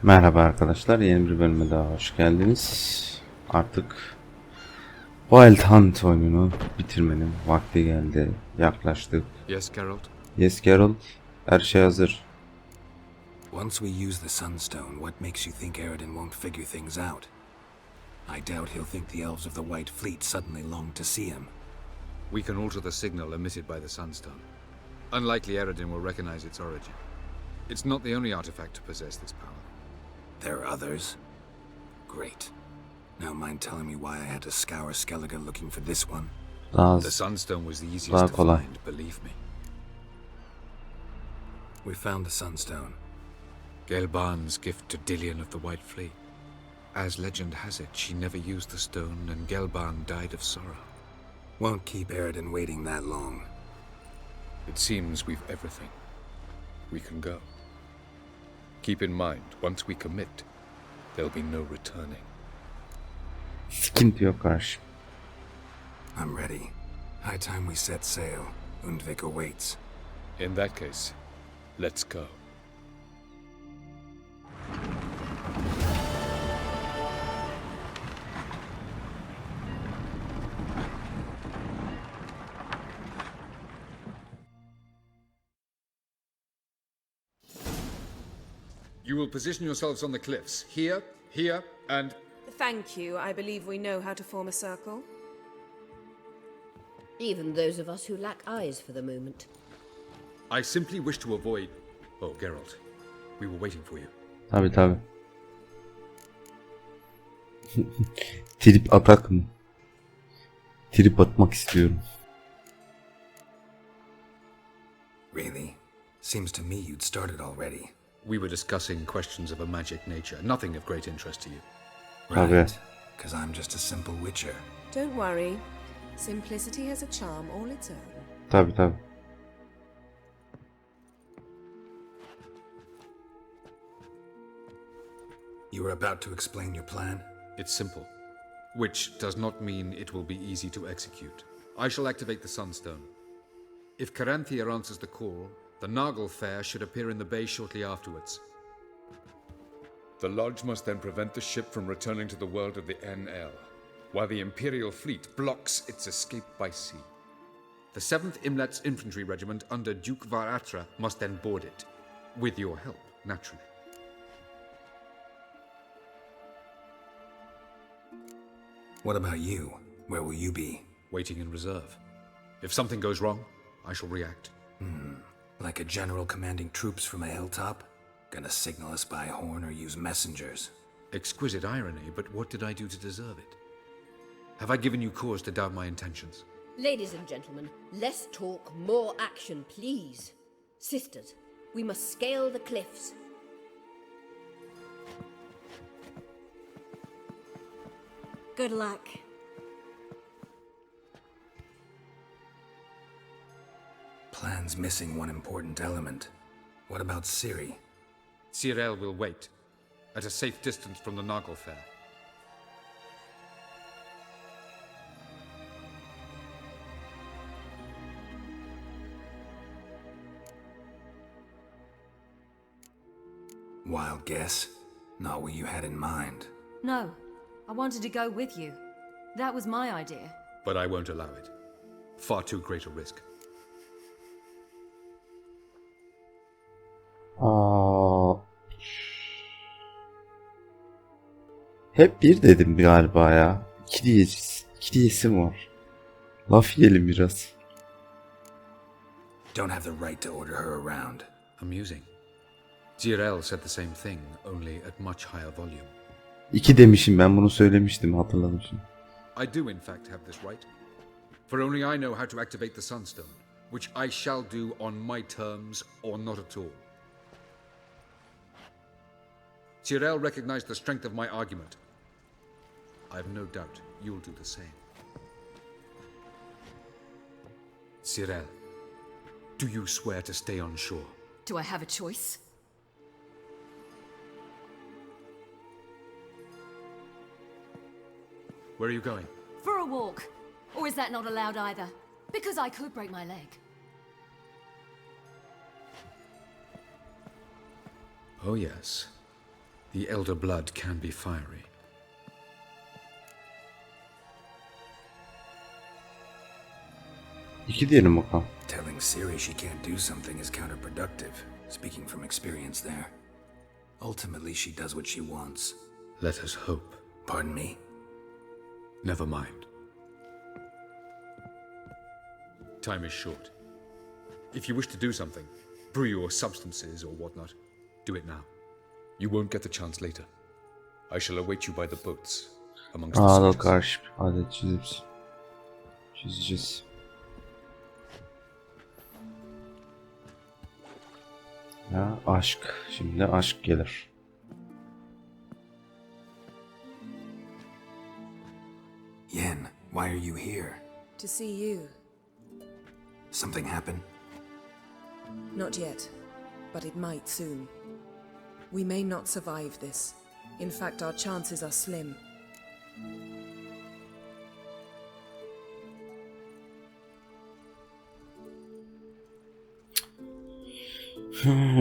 Merhaba arkadaşlar, yeni bir bölüme daha hoş geldiniz. Artık Wild Hunt oyununu bitirmenin vakti geldi. Yaklaştık. Yes, Geralt? Yes, Geralt. Her şey hazır. Once we use the Sunstone, what makes you think Eredin won't figure things out? I doubt he'll think the elves of the White Fleet suddenly long to see him. We can alter the signal emitted by the Sunstone. Unlikely Eredin will recognize its origin. It's not the only artifact to possess this power. There are others? Great. Now mind telling me why I had to scour Skellige looking for this one? The Sunstone was the easiest to find, believe me. We found the Sunstone. Gelban's gift to Dillion of the White Fleet. As legend has it, she never used the stone and Gelban died of sorrow. Won't keep Eredin waiting that long. It seems we've everything. We can go. Keep in mind, once we commit, there'll be no returning. Sıkıntı yok karşı. I'm ready. High time we set sail. Undvik awaits. In that case, let's go. You will position yourselves on the cliffs. Here, here, and... Thank you. I believe we know how to form a circle. Even those of us who lack eyes for the moment. I simply wish to avoid... Oh, Geralt. We were waiting for you. Tabi. Trip atak mı? Trip atmak istiyorum. Really? Seems to me you'd started already. We were discussing questions of a magic nature, nothing of great interest to you. Right, because I'm just a simple witcher. Don't worry. Simplicity has a charm all its own. Tabi. You were about to explain your plan? It's simple, which does not mean it will be easy to execute. I shall activate the Sunstone. If Caranthia answers the call, the Nargle Fair should appear in the bay shortly afterwards. The Lodge must then prevent the ship from returning to the world of the NL, while the Imperial fleet blocks its escape by sea. The 7th Imlet's Infantry Regiment under Duke Varatra must then board it, with your help, naturally. What about you? Where will you be? Waiting in reserve. If something goes wrong, I shall react. Like a general commanding troops from a hilltop? Gonna signal us by horn or use messengers? Exquisite irony, but what did I do to deserve it? Have I given you cause to doubt my intentions? Ladies and gentlemen, less talk, more action, please. Sisters, we must scale the cliffs. Good luck. Plan's missing one important element. What about Ciri? Cyril will wait, at a safe distance from the Nargle Fair. Wild guess? Not what you had in mind. No, I wanted to go with you. That was my idea. But I won't allow it. Far too great a risk. Hep bir dedim galiba ya. İki diyesim var. Laf yiyelim biraz. Don't have the right to order her around. Amusing. Cyril said the same thing, only at much higher volume. İki demişim, ben bunu söylemiştim, hatırladım şimdi. I do in fact have this right. For only I know how to activate the Sunstone, which I shall do on my terms or not at all. Cyril recognized the strength of my argument. I have no doubt you'll do the same. Cyril, do you swear to stay on shore? Do I have a choice? Where are you going? For a walk. Or is that not allowed either? Because I could break my leg. Oh yes. The elder blood can be fiery. İki diyelim bakalım. Telling Ciri she can't do something is counterproductive, speaking from experience there. Ultimately, she does what she wants. Let us hope. Pardon me? Never mind. Time is short. If you wish to do something, brew your substances or whatnot, do it now. You won't get the chance later. I shall await you by the boats, amongst the Ağda soldiers. karşı bir adet çizeceğiz. Ya aşk. Şimdi aşk gelir. Yen, why are you here? To see you. Something happen? Not yet, but it might soon. We may not survive this. In fact, our chances are slim.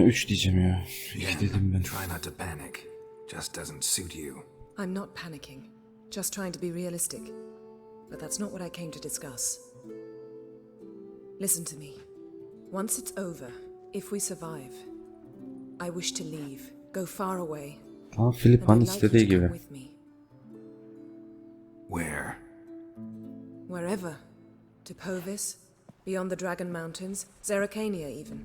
Üç diyeceğim ya. İki dedim ben. Try not to panic. Just doesn't suit you. I'm not panicking, just trying to be realistic. But that's not what I came to discuss. Listen to me. Once it's over, if we survive, I wish to leave, go far away. Aa, Filip'in And I'd like you istediği to come gibi. with me. Where? Wherever. To Povis, beyond the Dragon Mountains, Zeracania even.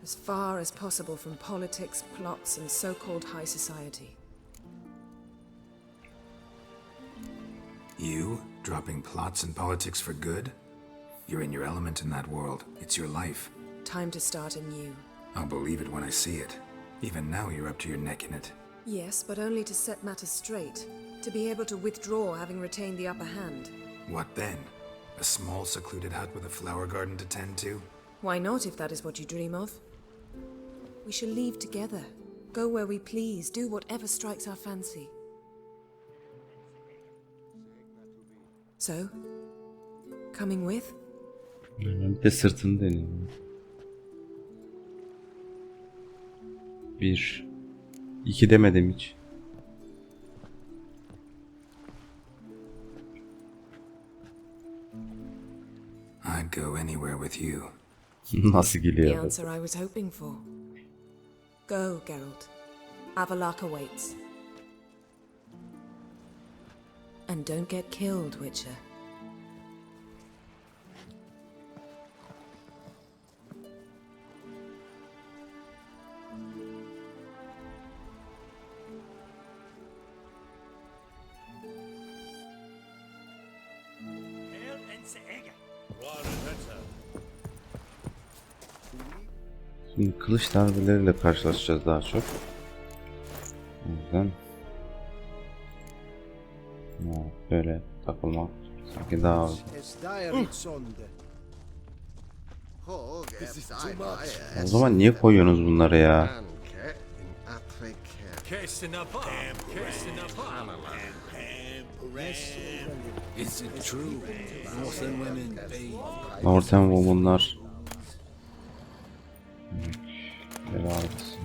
As far as possible from politics, plots, and so-called high society. You? Dropping plots and politics for good? You're in your element in that world. It's your life. Time to start anew. I'll believe it when I see it. Even now you're up to your neck in it. Yes, but only to set matters straight. To be able to withdraw having retained the upper hand. What then? A small secluded hut with a flower garden to tend to? Why not, if that is what you dream of? We shall leave together. Go where we please, do whatever strikes our fancy. So? Coming with? Bir de sırtını deneyim. Bir. İki demedim hiç. I'd go anywhere with you. Nasıl The geliyor? answer I was hoping for. Go, Geralt. Avalok awaits. And don't get killed, Witcher. Şimdi kılıç darbeleriyle karşılaşacağız daha çok. O yüzden böyle takılmak sanki daha o zaman niye koyuyorsunuz bunları ya? Is it true? Northern women, Northern Woman'lar belalıksın.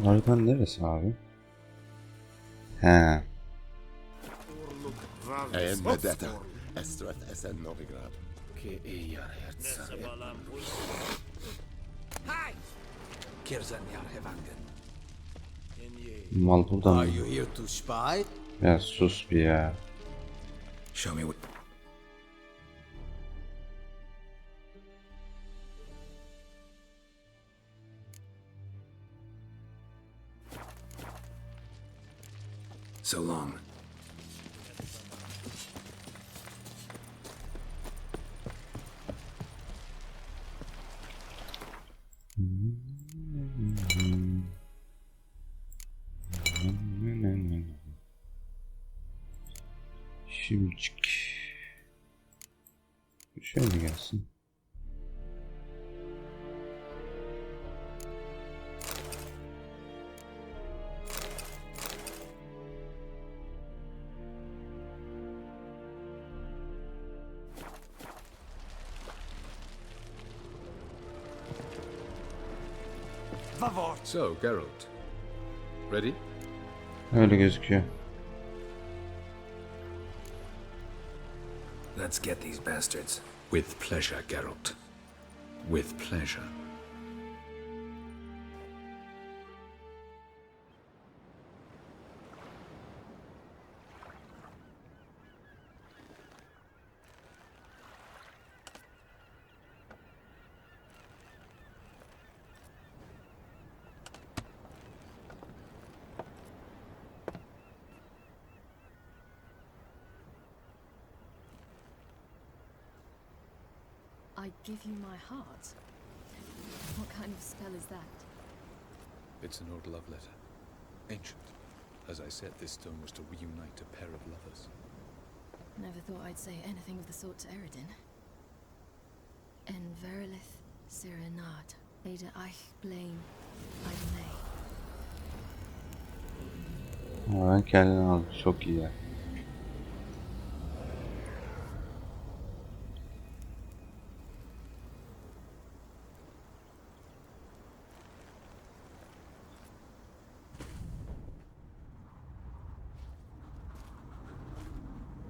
Haritanın neresi abi? He. Medeta, Estrat Esen Novigrad. Mal burada mı? you here to spy? Ya sus bir ya. Show me what... So long. Şimdicik. Şöyle gelsin. favor. So, Geralt. Ready? Öyle gözüküyor. Let's get these bastards. With pleasure, Geralt. With pleasure. I give you my heart. What kind of spell is that? It's an old love letter. Ancient. As I said, this stone was to reunite a pair of lovers. Never thought I'd say anything of the sort to Eredin. En verilith serenad, Ada eich blame, Idonay. Ben kendini aldım. Çok iyi ya.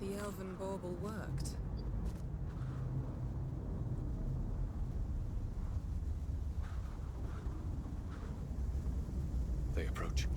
The elven bauble worked. They approach.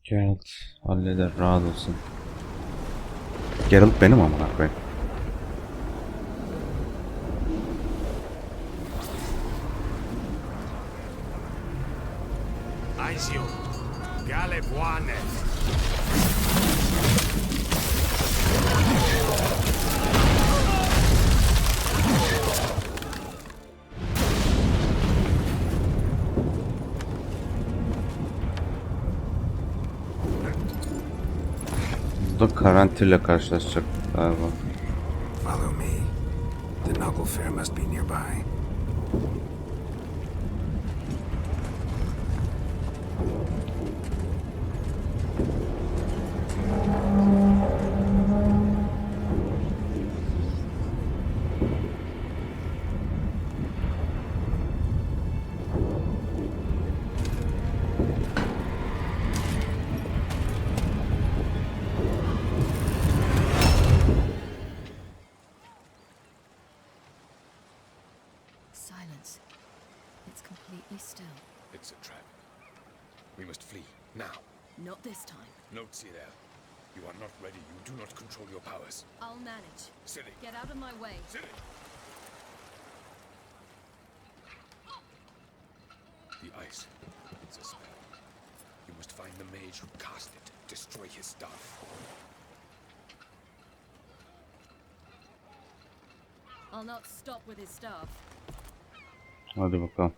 Geralt halleder, rahat olsun. Geralt benim amına koyayım. Aizio. Gale buone. Burada karantinle karşılaşacak galiba. Follow me. The Noggle Fair must be nearby. Silence. It's completely still. It's a trap. We must flee, now. Not this time. No, Ciri. You are not ready. You do not control your powers. I'll manage. Ciri! Get out of my way. Ciri! The ice. It's a spell. You must find the mage who cast it. Destroy his staff. I'll not stop with his staff. Hadi bakalım.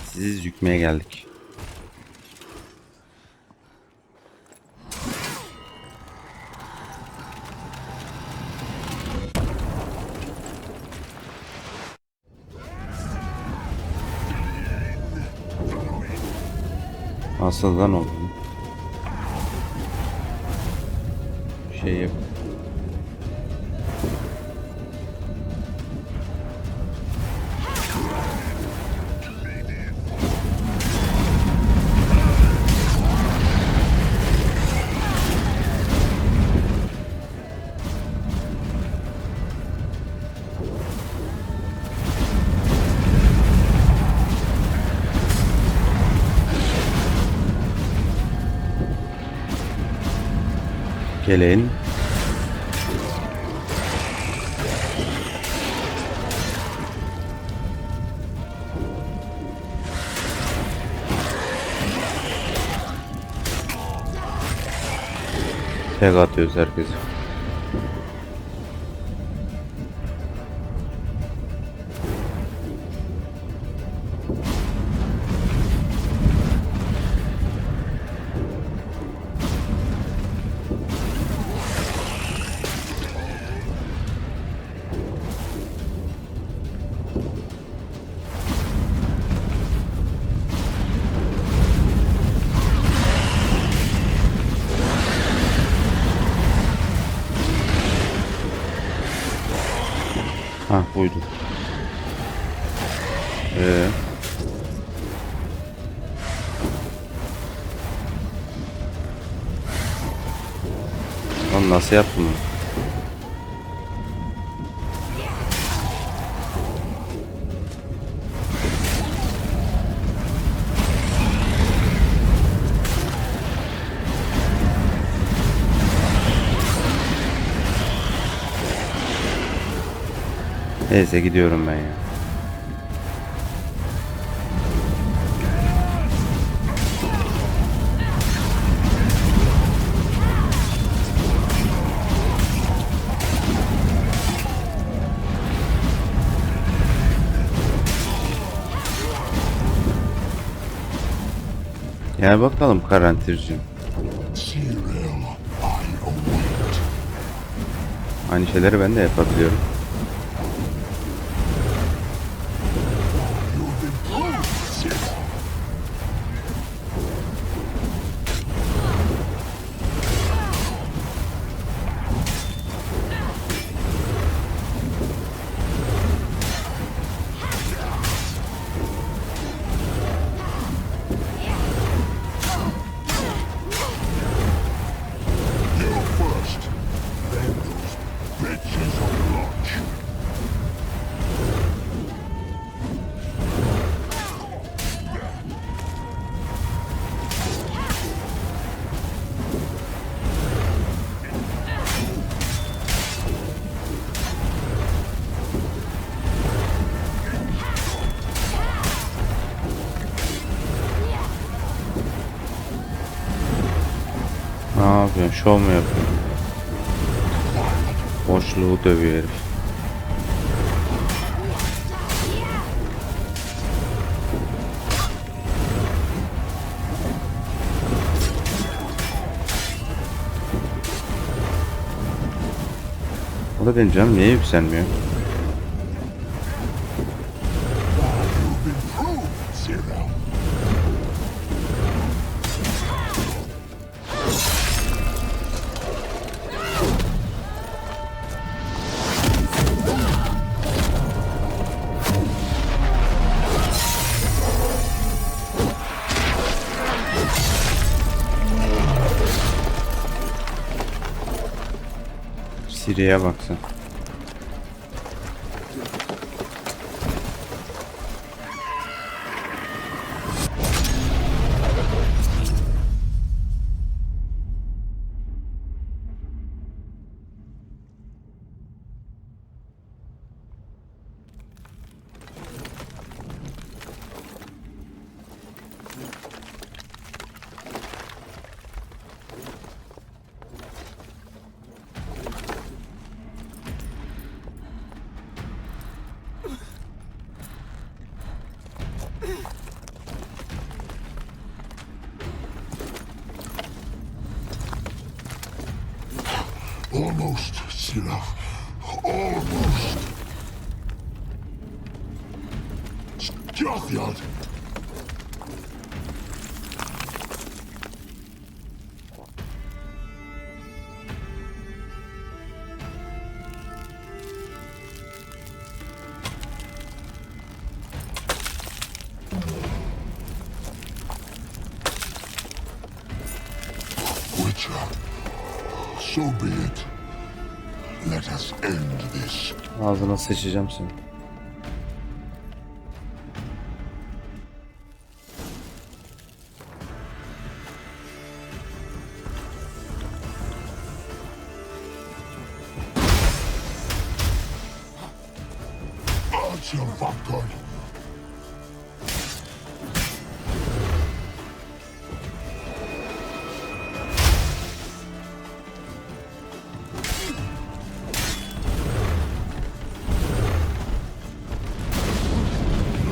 Sizi yükmeye geldik. Asıldan oldu. Şey yap. Gelin. Tek atıyoruz herkese. Ha buydu. Lan nasıl yaptın bunu? Neyse gidiyorum ben ya. Gel bakalım karantinacığım. Aynı şeyleri ben de yapabiliyorum. Ne yapıyorsun? Şov mu yapıyorsun? Boşluğu dövüyor herif. O da benim canım niye yükselmiyor? Ciri'ye baksın. Almost, Sirah. Almost. Deireadh. Witcher, so be it. Let us end this. Ağzına sıçacağım seni. That's your vodka.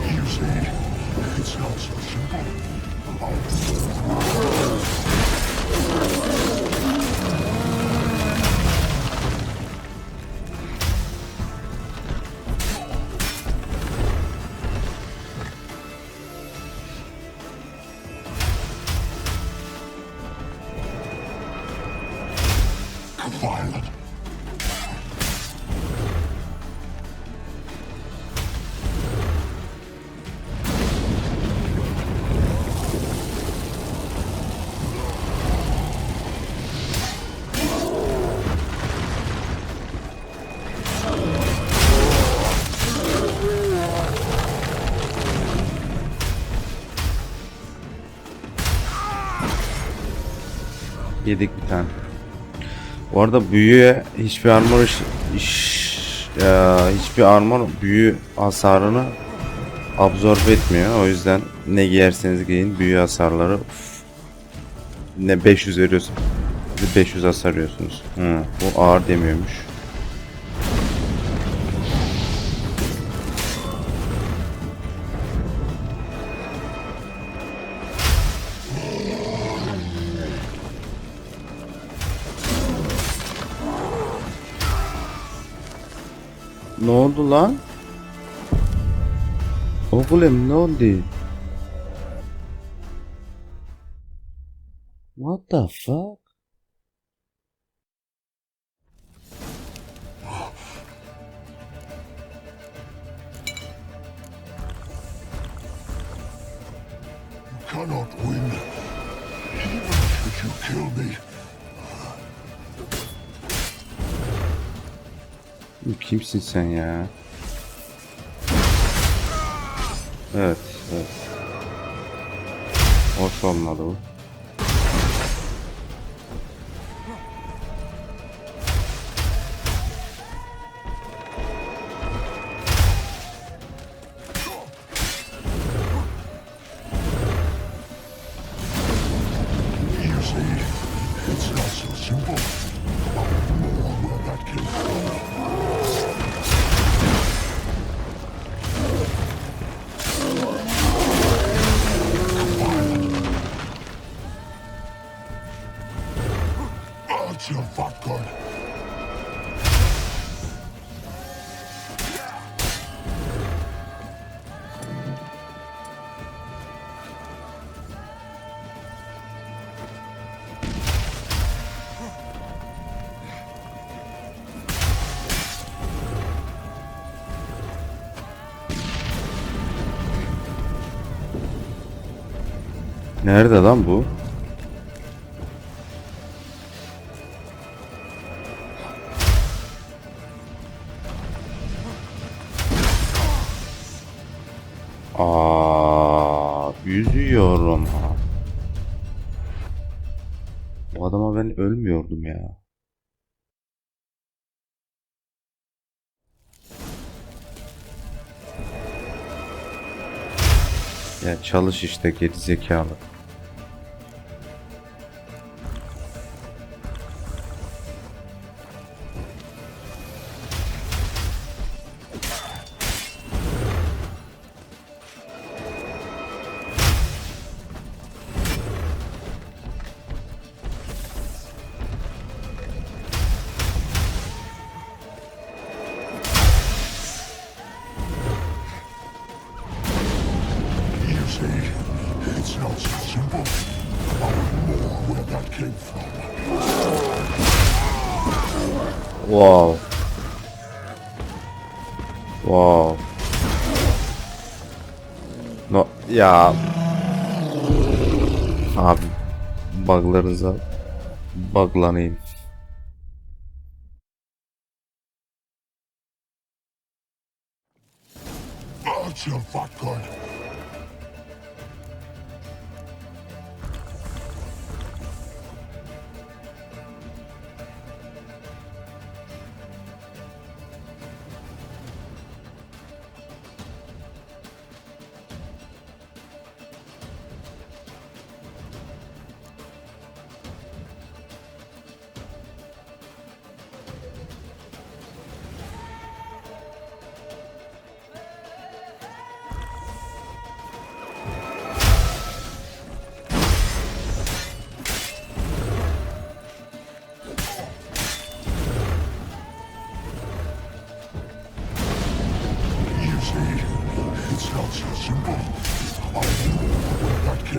You see, it's not so simple. Violent. Yedik bir tane. Bu arada büyüye hiçbir armor büyü hasarını absorbe etmiyor. O yüzden ne giyerseniz giyin büyü hasarları ne 500 veriyorsun. 500 hasar veriyorsunuz. Bu ağır demiyormuş. Ne oldu lan? Oğlum ne oldu? What the fuck? You cannot win, even should you kill me. Kimsin sen ya? Evet, evet. Hoş olmadı bu. You see, it's not so simple. More where that came from. That's your vodka. Nerede lan bu? Yüzüyorum ha. Bu adama ben ölmüyordum ya. Ya çalış işte geri zekalı. It's not so simple. More where that came from. Wow. Wow. No ya. Abi buglarınıza buglanayım. That's your vodka.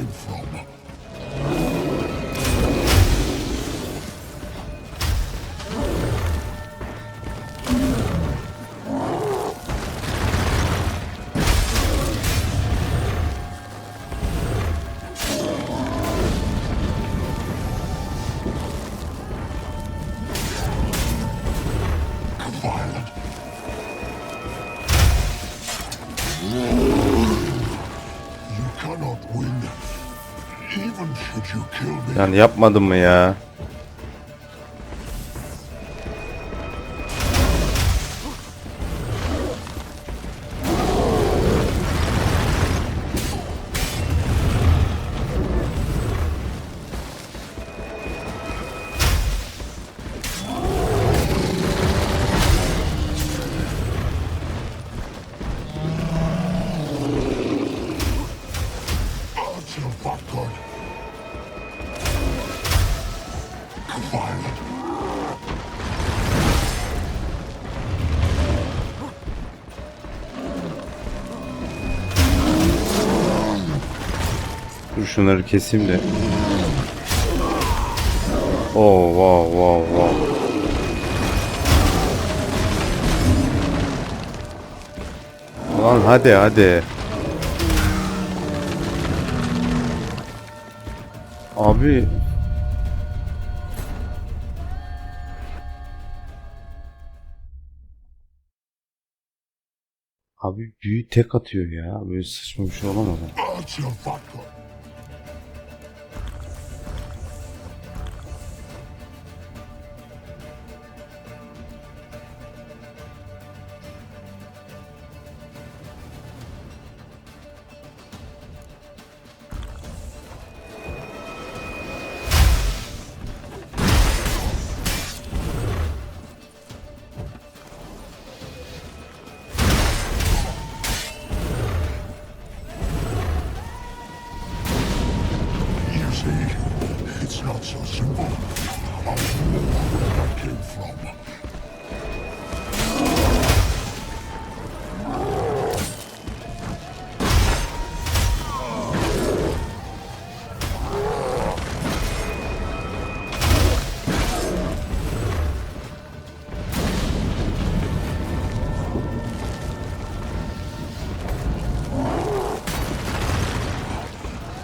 came from. Violent. You cannot win, even should you kill me. Yani yapmadın mı ya? That's your fuck good. Violent. Dur şunları keseyim de. Oh wow wow wow. Lan hadi hadi. Abi. Abi büyü tek atıyor ya. Böyle saçma bir şey olamaz. That's your fuck good. You see, it's not so simple. I know where that came from.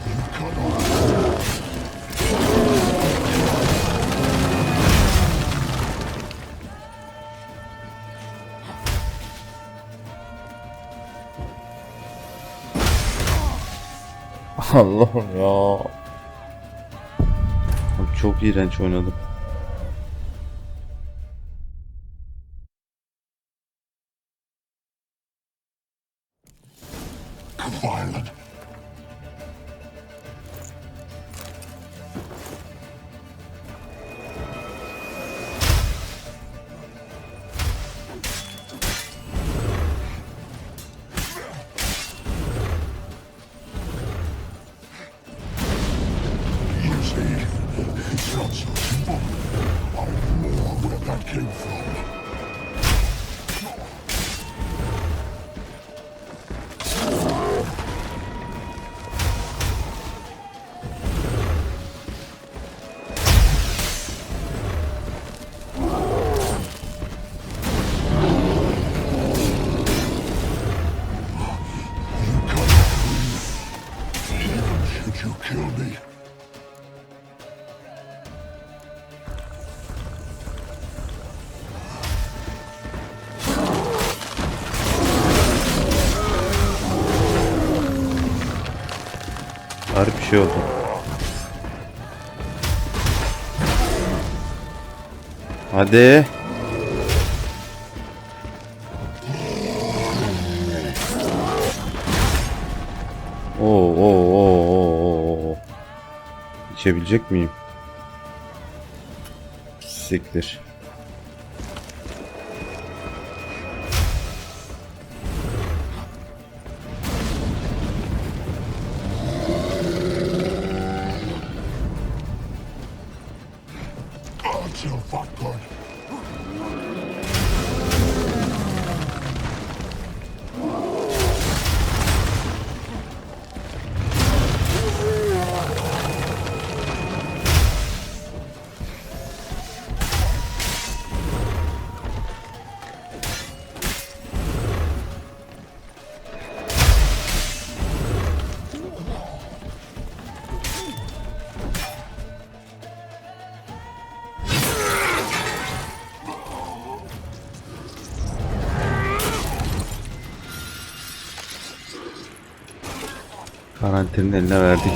You cannot. Allah'ım ya. Abi çok iğrenç oynadım. Violent. You see, it's not so simple. I know where that came from. You cannot win, even should you kill me. Harbi bir şey oldu. Hadi. Oo. İçebilecek miyim? Siktir. That's your fuck good. Karantinanın eline verdik.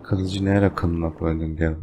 Kılıcı ne ara kılına koydun Geralt?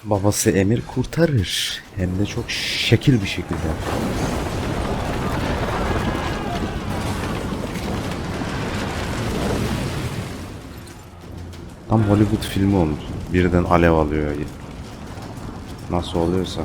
Babası emir kurtarır. Hem de çok şekil bir şekilde. Tam Hollywood filmi olmuş. Birden alev alıyor. Nasıl oluyorsa.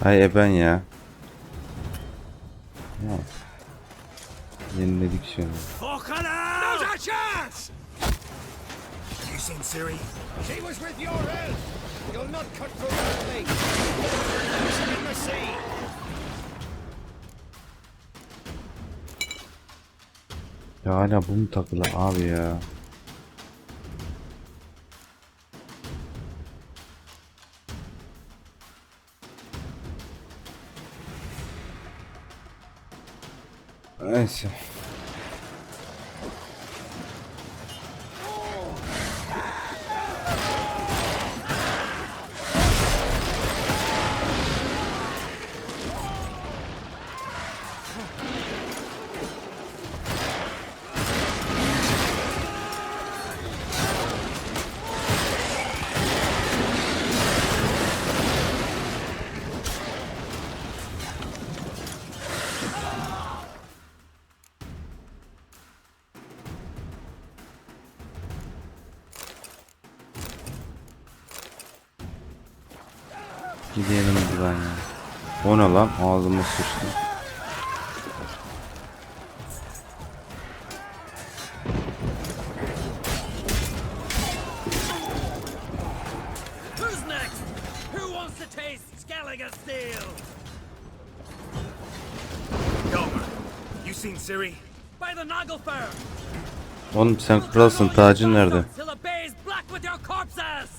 Ay ben ya. Yeniledik şimdi. Now's our chance! You seen Ciri? She was with your help. You'll not cut through her blade. Listen in the sea. Ya hala bu mu takılı abi ya? Neyse. Gidelim buradan ya. O ne lan? Ağzıma sıçtı. Who's next? Who wants to taste Skelliger steel? Gomer, you seen Ciri? By the Nagelfar. Oğlum sen kralsın, tacın nerede? Till the bay's black with your corpses.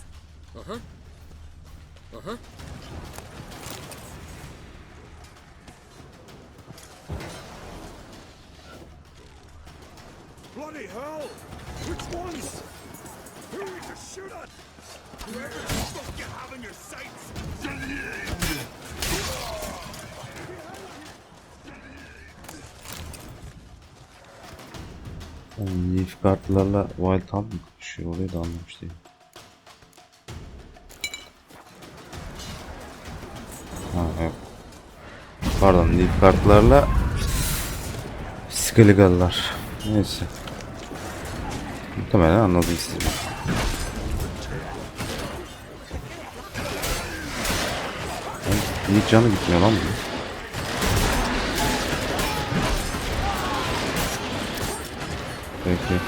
Bloody hell! Which ones? Who are we to shoot at? Whoever the fuck you have in your sights! Leaf kartlarla Wild Hunt mı kapışıyor? Orayı da anlamış değilim. Ha evet. Pardon, Leaf kartlarla Skellige'lar. Neyse. Muhtemelen anladım istedim. Hiç canı gitmiyor lan bu. Peki.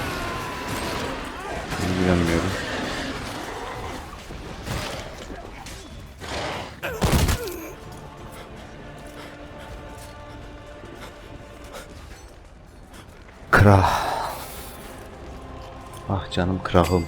ilgilenmiyorum. Krah. Ah canım krahım.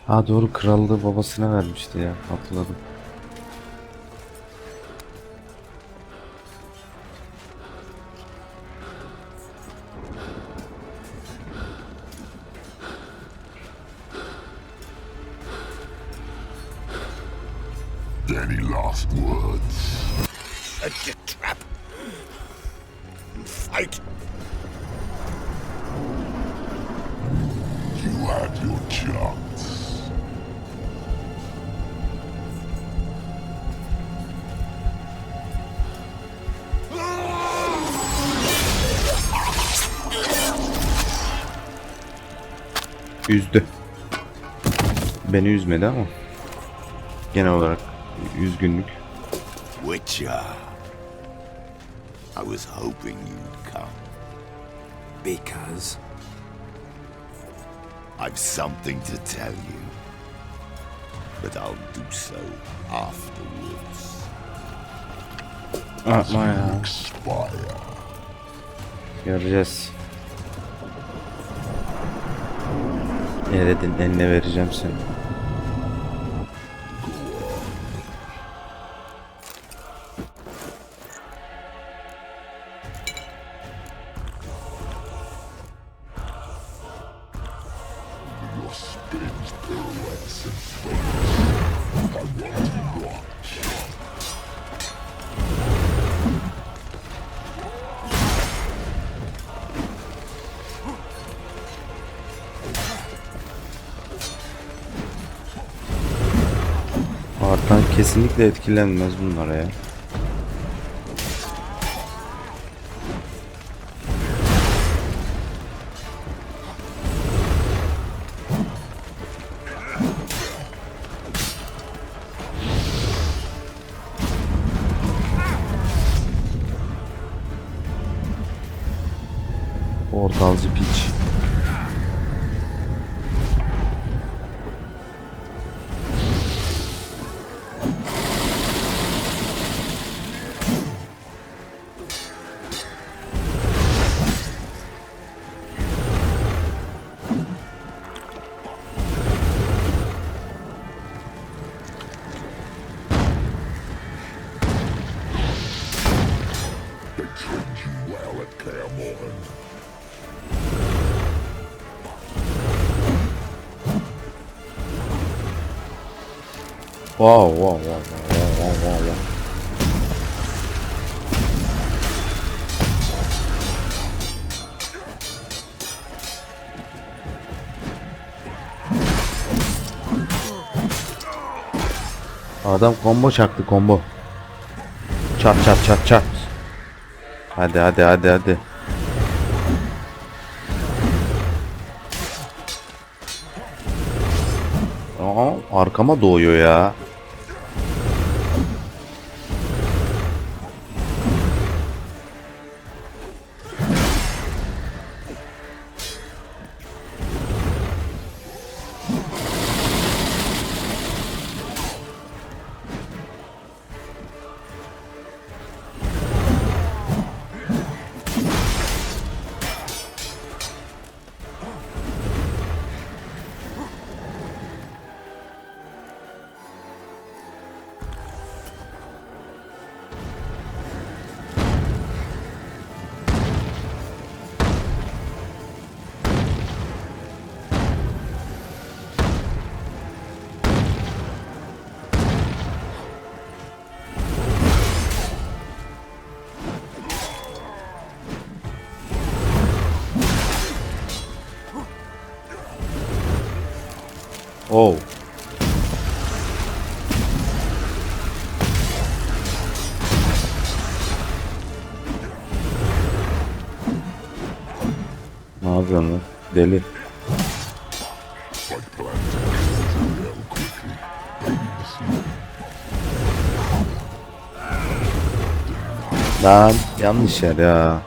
Ha doğru, krallığı babasına vermişti ya, hatırladım. Any last words? Set your trap. Fight. You had your chance. Üzdü. Beni üzmedi ama genel olarak üzgünlük. Witcher. I was hoping you'd come. Because I've something to tell you, but I'll do so afterwards. Atma ya. Expire. Göreceğiz. Eredin eline vereceğim seni. Your spins, pirouettes, and flames. I want to watch. Artan kesinlikle etkilenmez bunlara ya. Portalcı piç. They trained you well at Claremont. Wow, wow, wow, wow, wow, wow, wow. Adam combo çaktı, combo. Çat çat çat çat. Hadi hadi hadi hadi. Aa, arkama doğuyor ya. Oh. Ne yapıyorsun lan? Deli. I plan to Lan yanlış yer ya.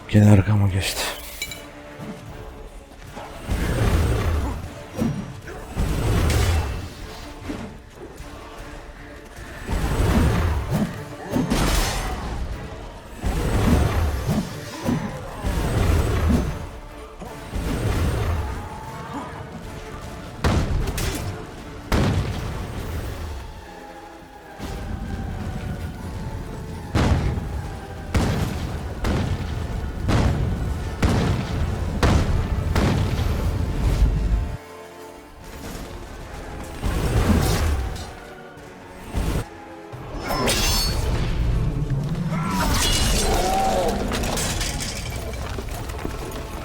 Gene arkama geçti.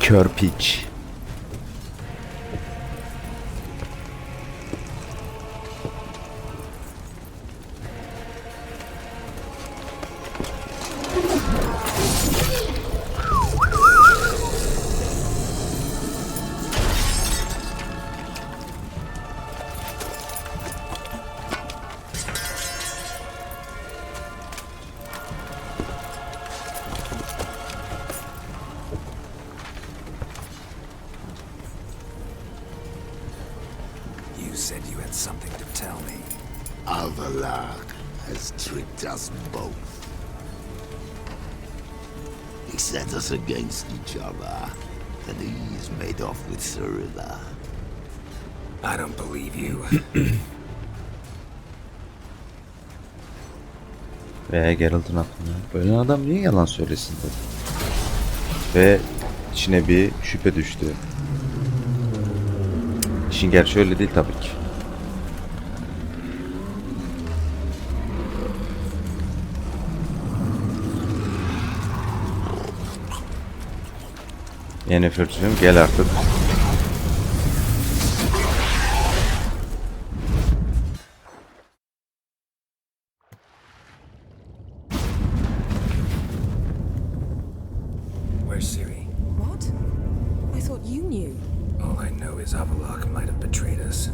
Kör piç. You said you had something to tell me. Alvalak has tricked us both. He set us against each other, and he's made off with Ciri. I don't believe you. Ve Geralt'ın aklına böyle adam niye yalan söylesin dedi. Ve içine bir şüphe düştü. İşin gerçeği öyle değil tabii ki. Yennefer'cığım gel artık. Where's Ciri? What? I thought you knew. All I know is Avalok might have betrayed us.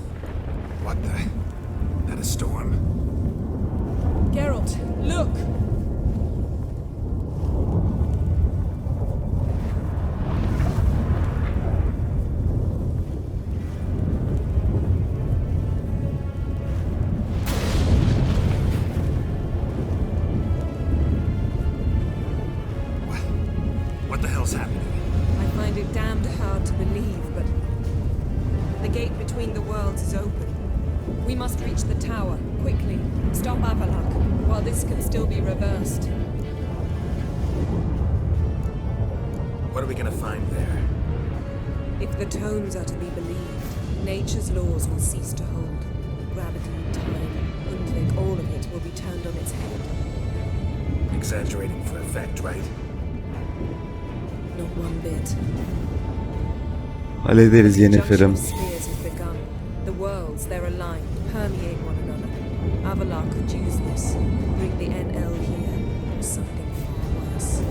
What the? That a storm? Geralt, look! What the hell's happening? I find it damned hard to believe, but the gate between the worlds is open. We must reach the tower, quickly. Stop Avalok, while this can still be reversed. What are we gonna find there? If the tomes are to be believed, nature's laws will cease to hold. Gravity, time, Undvik, all of it will be turned on its head. Exaggerating for effect, right? Not one bit. Hallederiz Yennefer'im. The junction of spheres has begun. The worlds, they're aligned, permeate one another. Avalok could use this, bring the NL here, or something far worse.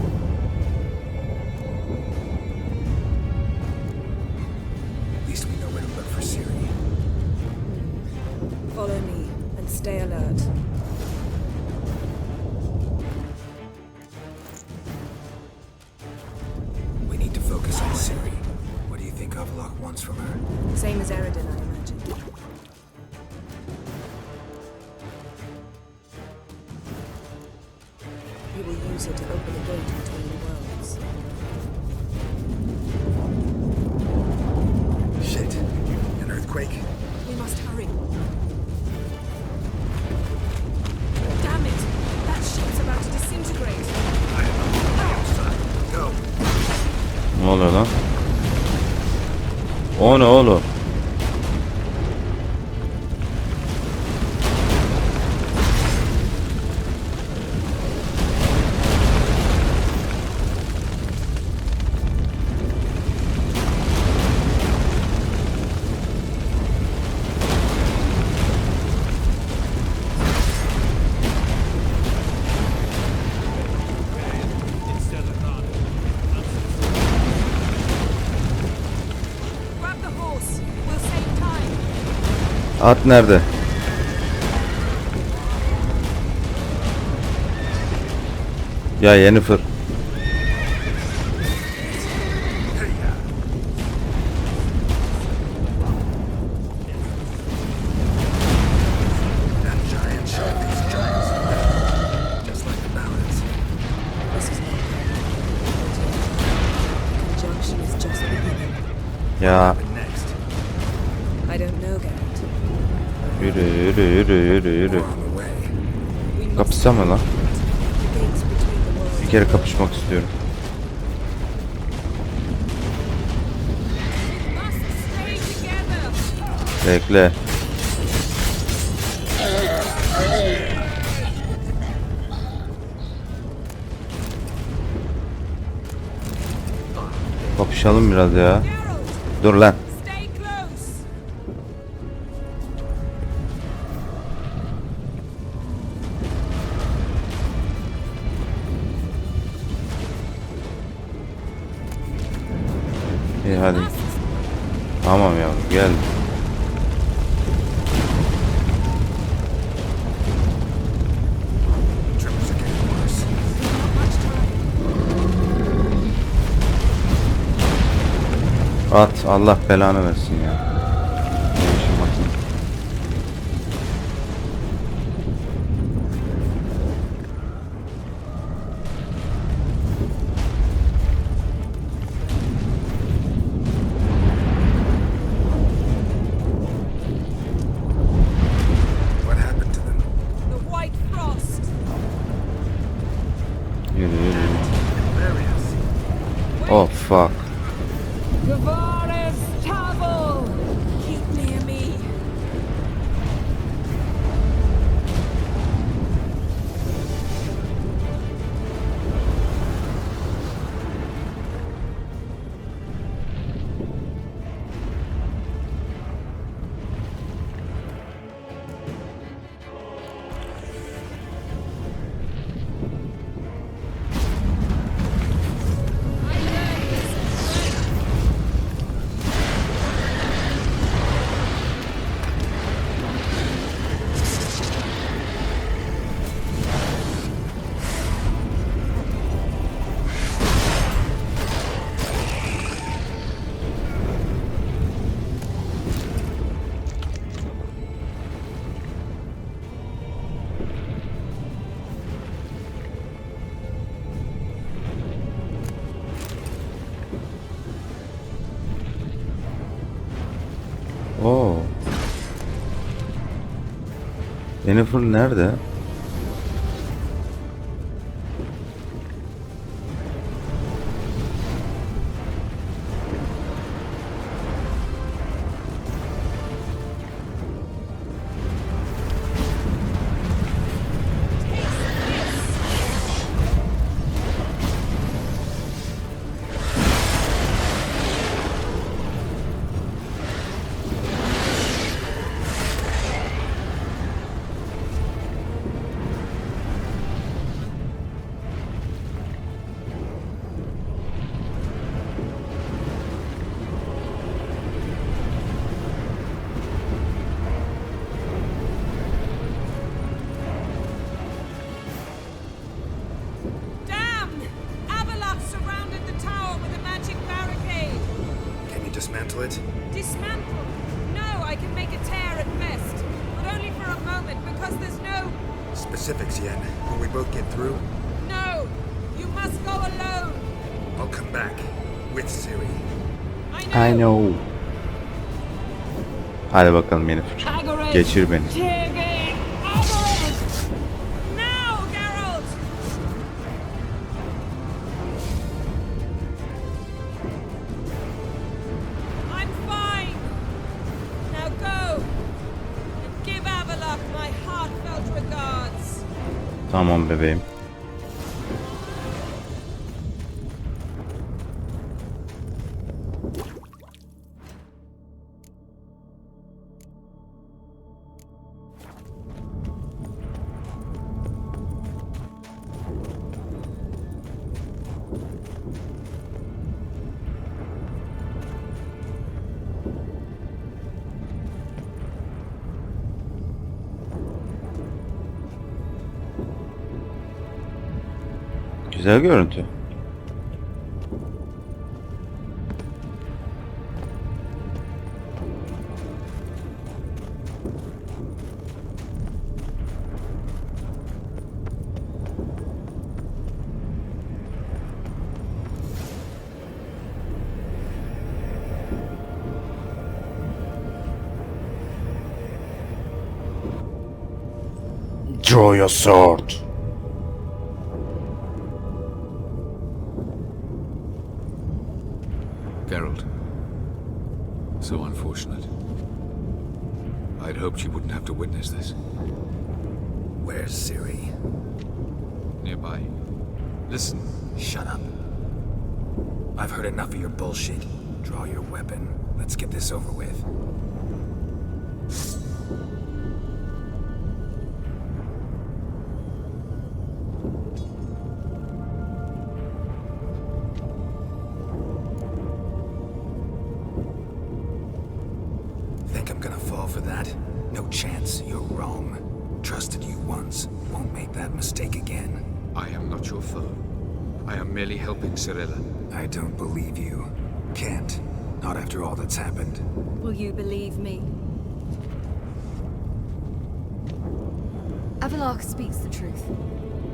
At least we know where to look for Ciri. Follow me, and stay alert. We need to focus on Ciri. What do you think Avalok wants from her? Same as Eredin, I imagine. He will use it to open a gate between the worlds. Shit. An earthquake? We must hurry. Damn it! That ship's about to disintegrate. I am on the outside. Go. Ne oluyor lan? O ne oğlum? At nerede? Ya Yennefer. Conjunction is just beginning. Ya I don't know, Geralt. yürü. Kapışsam mı lan? The gates between the worlds. Bir kere kapışmak istiyorum. Bekle. Kapışalım biraz ya. Dur lan. Stay close. İyi hadi. Tamam yavrum gel. At Allah belanı versin ya. Değişim atın. What happened to them? The White Frost. Yürü. Various. Oh fuck. Gavares Tavel. Keep near me. Oo. Yennefer nerede? Damn! Avalok surrounded the tower with a magic barricade. Can you dismantle it? Dismantle? No, I can make a tear at best, but only for a moment because there's no... Specifics, Yen. Will we both get through? No! You must go alone. I'll come back. With Ciri. I know. Hadi bakalım Yennefer. Geçir beni. Now, Geralt! I'm fine. Now go and give Avalok my heartfelt regards. Tamam bebeğim. Güzel görüntü. Draw your sword. Geralt. So unfortunate. I'd hoped you wouldn't have to witness this. Where's Ciri? Nearby. Listen. Shut up. I've heard enough of your bullshit. Draw your weapon. Let's get this over with. Think I'm gonna fall for that? No chance. You're wrong. Trusted you once. Won't make that mistake again. I am not your foe. I am merely helping Cirilla. I don't believe you. Can't. Not after all that's happened. Will you believe me? Avalok speaks the truth.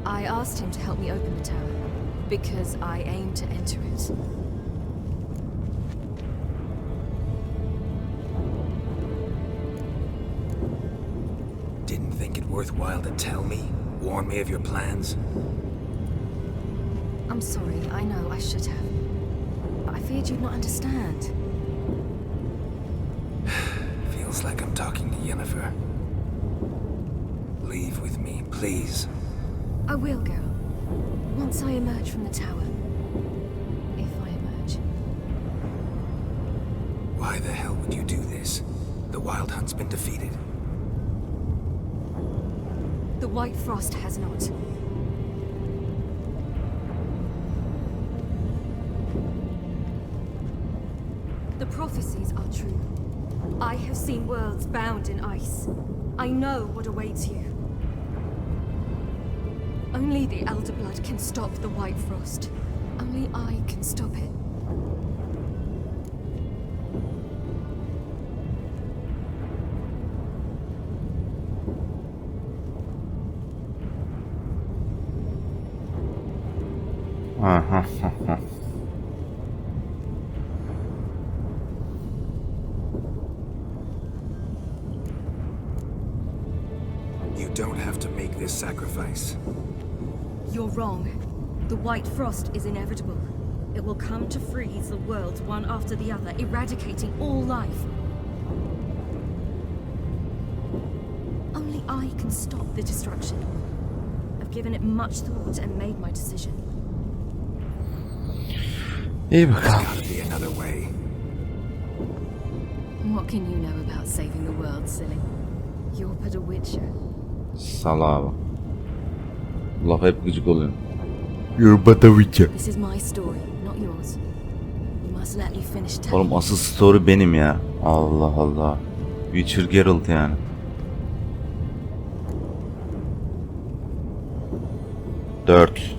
I asked him to help me open the tower, because I aim to enter it. Didn't think it worthwhile to tell me? Warn me of your plans? I'm sorry, I know I should have. But I feared you'd not understand. Feels like I'm talking to Yennefer. Leave with me, please. I will go. Once I emerge from the tower. If I emerge. Why the hell would you do this? The Wild Hunt's been defeated. The White Frost has not. The prophecies are true. I have seen worlds bound in ice. I know what awaits you. Only the Elder Blood can stop the White Frost. Only I can stop it. Aha. You don't have to make this sacrifice. You're wrong. The White Frost is inevitable. It will come to freeze the worlds one after the other, eradicating all life. Only I can stop the destruction. I've given it much thought and made my decision. İyi There's bakalım. gotta be another way. What can you know about saving the world, silly? You're but a witcher. Salağa bak. Laf hep gıcık oluyor. You're but a witcher. This is my story, not yours. You must let me finish telling. Oğlum asıl story benim ya. Allah Allah. Witcher Geralt yani. Dört.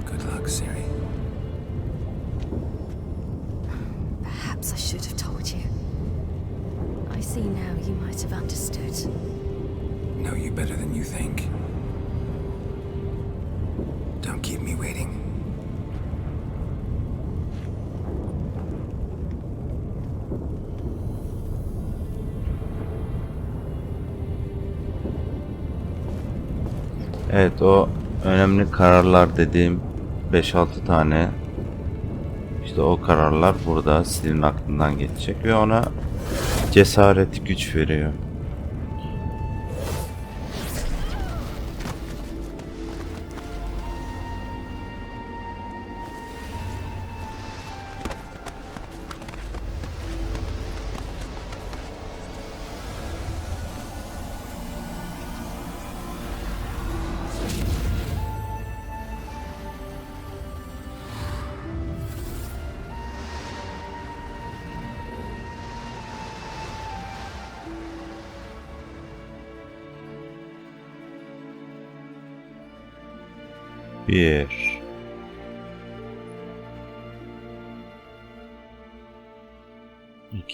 Good luck, Ciri. Perhaps I should have told you. I see now you might have understood. Know you better than you think. Don't keep me waiting. Evet, o önemli kararlar dediğim 5-6 tane, işte o kararlar burada Ciri'nin aklından geçecek ve ona cesaret, güç veriyor. Bir,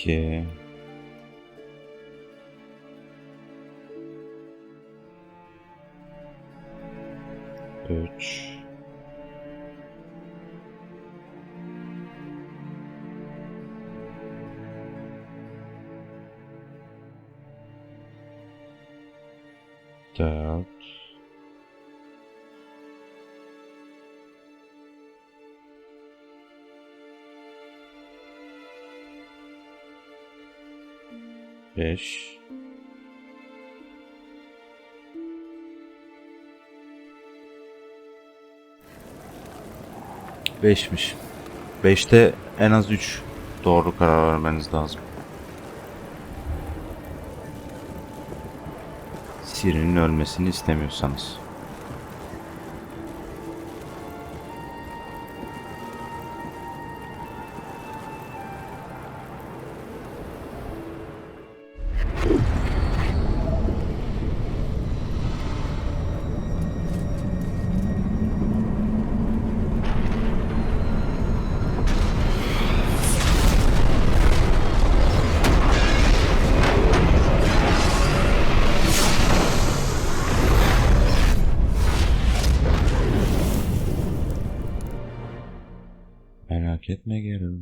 2 3 4 5 5'miş. 5'te en az 3 doğru karar vermeniz lazım. Ciri'nin ölmesini istemiyorsanız. Merak etme Geralt.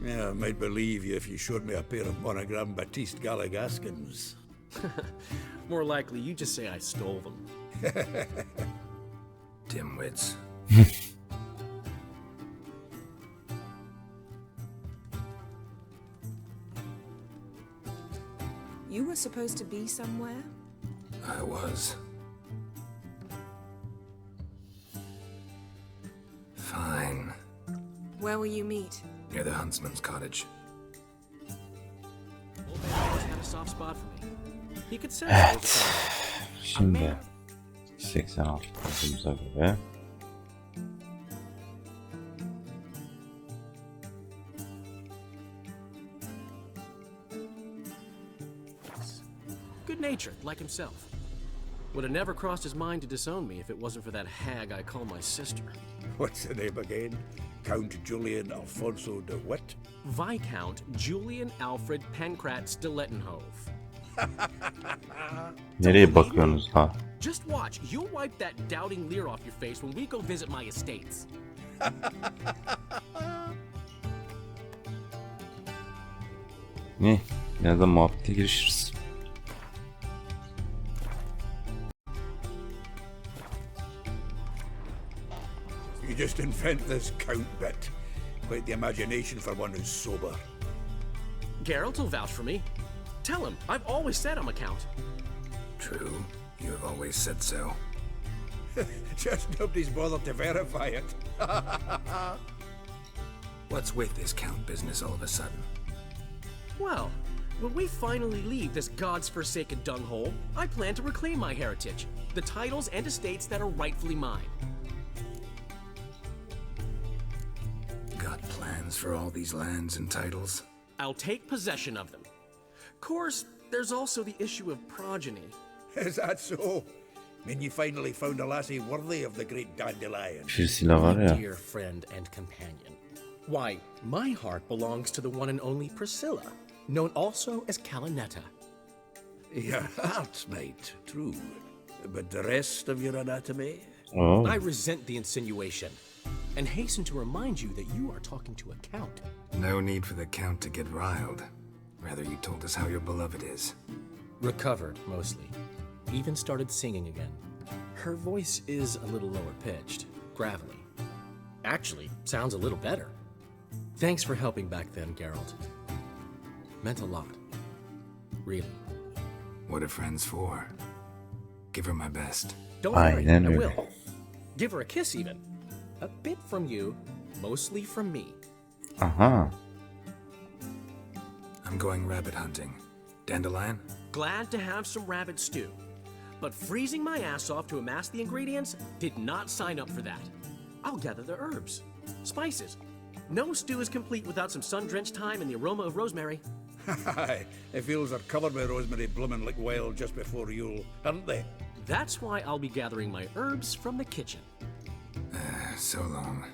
Yeah, I might believe you if you showed me a pair of monogram Batiste Galligaskins. More likely, you just say I stole them. Dimwits. You were supposed to be somewhere? I was. Fine. Where will you meet? Near the huntsman's cottage. Old man always had a soft spot for me. He could sense I was a Şimdi 86 olduğumuza göre good-natured, like himself. Would have never crossed his mind to disown me if it wasn't for that hag I call my sister. What's the name again? Count Julian Alfonso de Witt? Viscount Julian Alfred Pancrat Stilettenhove. nereye bakıyorsunuz ha? Just watch, you'll wipe that doubting leer off your face when we go visit my estates. Ne? Ya da muhabbete girişiriz. You just invent this count bit. Quite the imagination for one who's sober. Geralt will vouch for me. Tell him, I've always said I'm a count. True. You have always said so. Just nobody's bothered to verify it. What's with this count business all of a sudden? Well, when we finally leave this god's forsaken dunghole, I plan to reclaim my heritage, the titles and estates that are rightfully mine. Got plans for all these lands and titles? I'll take possession of them. Of course, there's also the issue of progeny. Is that so? Mean you finally found a lassie worthy of the great dandelion? Firsila var ya. Dear friend and companion. Why, my heart belongs to the one and only Priscilla, known also as Calinetta. Your heart's mate, true. But the rest of your anatomy? Oh. I resent the insinuation, and hasten to remind you that you are talking to a count. No need for the count to get riled. Rather, you told us how your beloved is. Recovered, mostly. Even started singing again. Her voice is a little lower pitched, gravelly. Actually, sounds a little better. Thanks for helping back then, Geralt. Meant a lot. Really. What are friends for? Give her my best. Don't worry, Aynen I öyle. will. Give her a kiss even. A bit from you, mostly from me. Aha. I'm going rabbit hunting. Dandelion? Glad to have some rabbit stew. But freezing my ass off to amass the ingredients did not sign up for that. I'll gather the herbs, spices. No stew is complete without some sun-drenched thyme and the aroma of rosemary. Aye, the fields are covered with rosemary blooming like wild just before Yule, aren't they? That's why I'll be gathering my herbs from the kitchen. So long.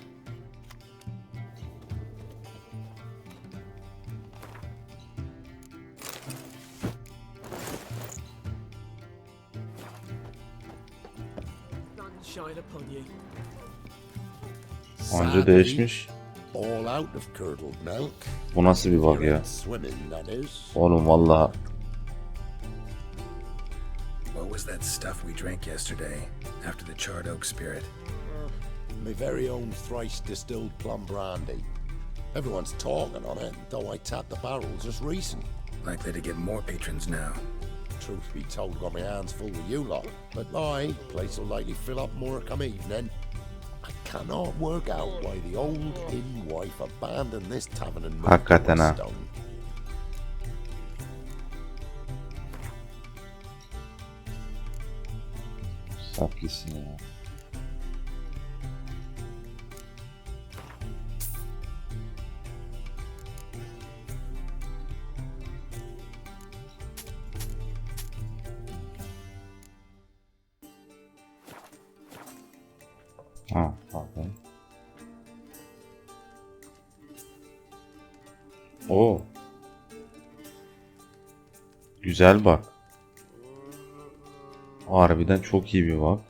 Sunshine upon you. Anca değişmiş. All out of curdled milk. Bu nasıl bir bug ya? Swimming, that is. Oğlum valla. What was that stuff we drank yesterday after the charred oak spirit? My very own thrice distilled plum brandy. Everyone's talking on it, though I tapped the barrel just recent. Likely to get more patrons now. Truth be told, got my hands full with you lot. But I, place will likely fill up more come evening. I cannot work out why the old inn wife abandoned this tavern and moved Hakikaten to ha. Whetstone. Saklısın ya. Ha, pardon. Oo. Güzel bak. Harbiden çok iyi bir bak.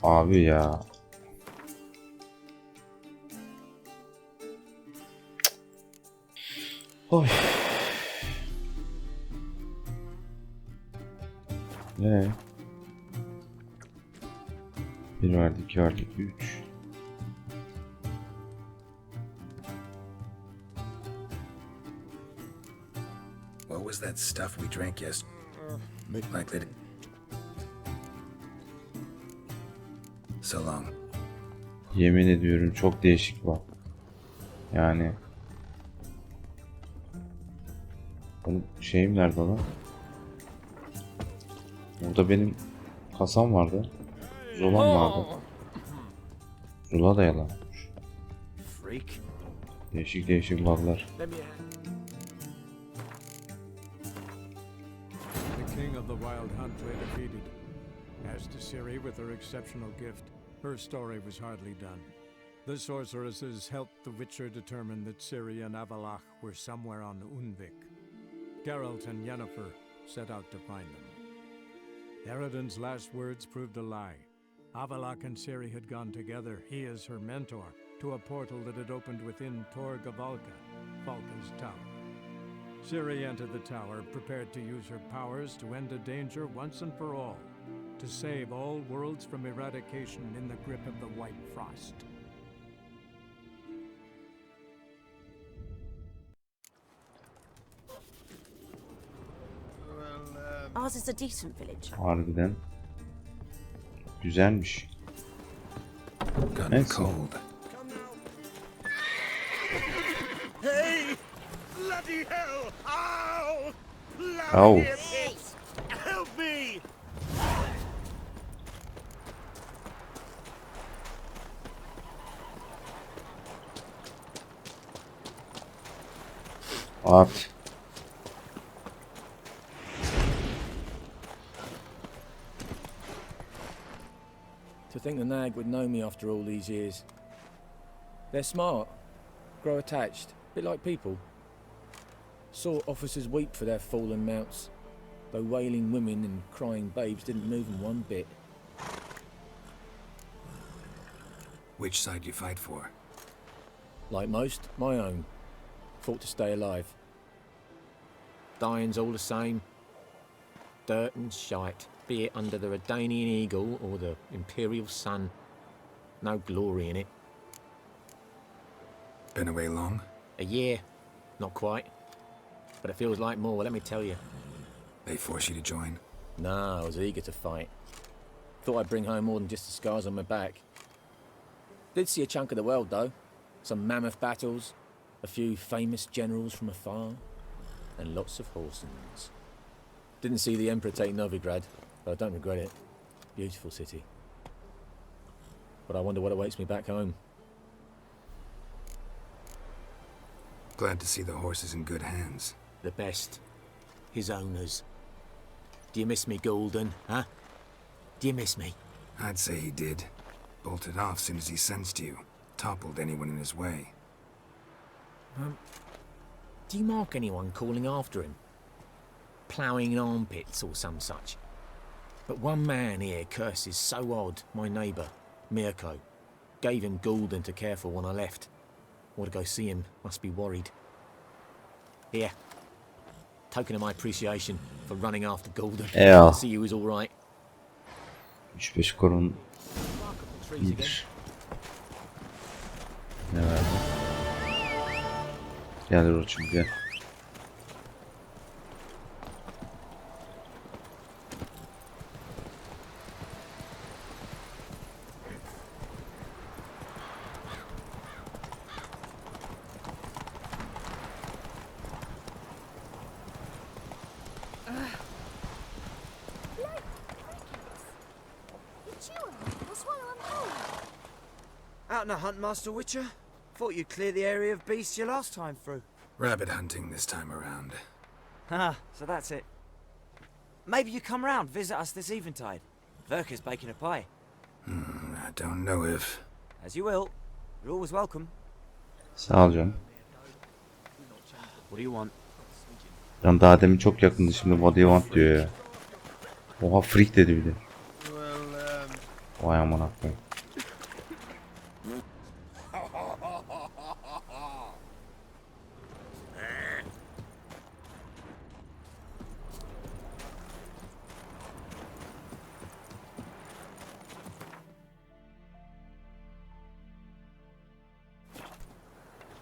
Abi ya. Oy. Ne? Bir verdi, iki verdi, üç. What was that stuff we drank yesterday? Likely to... So long. Yemin ediyorum çok değişik bak. Yani. Benim şeyim nerede lan? Burada benim kasam vardı. Zulam vardı. Zula da yalanmış. Freak. Değişik değişik bug'lar. Let me The king of the wild hunt lay defeated. As to Ciri, with her exceptional gift, her story was hardly done. The sorceresses helped the Witcher determine that Ciri and Avalach were somewhere on Unvik. Geralt and Yennefer set out to find them. Eredin's last words proved a lie. Avalach and Ciri had gone together, he as her mentor, to a portal that had opened within Tor Gavalka, Valka's tower. Ciri entered the tower, prepared to use her powers to end a danger once and for all, to save all worlds from eradication in the grip of the White Frost. Ours is a decent village. Harbiden. Güzelmiş. Gone Neyse. cold. Hey! Bloody hell! Ow! Ow. Bloody pigs! Help me! At. To think the nag would know me after all these years. They're smart, grow attached, a bit like people. Saw officers weep for their fallen mounts, though wailing women and crying babes didn't move them one bit. Which side you fight for? Like most, my own. Fought to stay alive. Dying's all the same. Dirt and shite, be it under the Redanian eagle or the Imperial sun. No glory in it. Been away long? A year, not quite. But it feels like more, let me tell you. They force you to join? No, I was eager to fight. Thought I'd bring home more than just the scars on my back. Did see a chunk of the world, though. Some mammoth battles, a few famous generals from afar, and lots of horsens. Didn't see the Emperor take Novigrad, but I don't regret it. Beautiful city. But I wonder what awaits me back home. Glad to see the horses in good hands. The best. His owners. Do you miss me, Golden, huh? Do you miss me? I'd say he did. Bolted off soon as he sensed you. Toppled anyone in his way. Do you mark anyone calling after him? Ploughing in armpits or some such? But one man here curses so odd, my neighbour, Mirko. Gave him Golden to care for when I left. Ought to go see him, must be worried. Here. Token of my appreciation for running after Golden. Yeah. See you was alright. 3-5 korun iyidir. Ne verdi? Gel Roçum gel. Out on a hunt, Master Witcher? Thought you'd clear the area of beasts your last time through. Rabbit hunting this time around. Ah, so that's it. Maybe you come round, visit us this eventide. Verka's baking a pie. I don't know if... As you will. You're always welcome. Sağ ol canım. What do you want? Canım daha demin çok yakındı, şimdi what do you want diyor ya. Oha freak dedi bir de. Vay aman akbayım.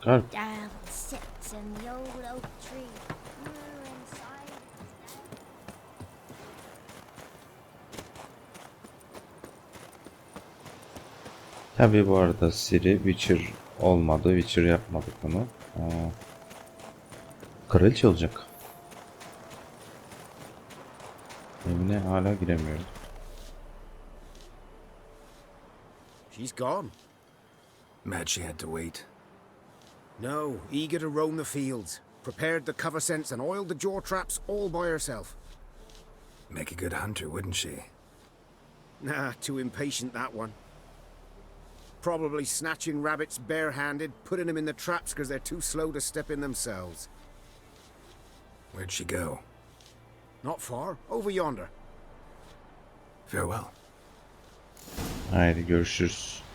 Down sits in the old oak tree. Inside. Tabii bu arada Ciri Witcher olmadı. Witcher yapmadık bunu. Kraliçe olacak. Evine hala giremiyorum. She's gone. Mad she had to wait. No, eager to roam the fields. Prepared the cover scents and oiled the jaw traps all by herself. Make a good hunter, wouldn't she? Nah, too impatient that one. Probably snatching rabbits barehanded, putting them in the traps because they're too slow to step in themselves. Where'd she go? Not far, over yonder. Farewell. Haydi görüşürüz.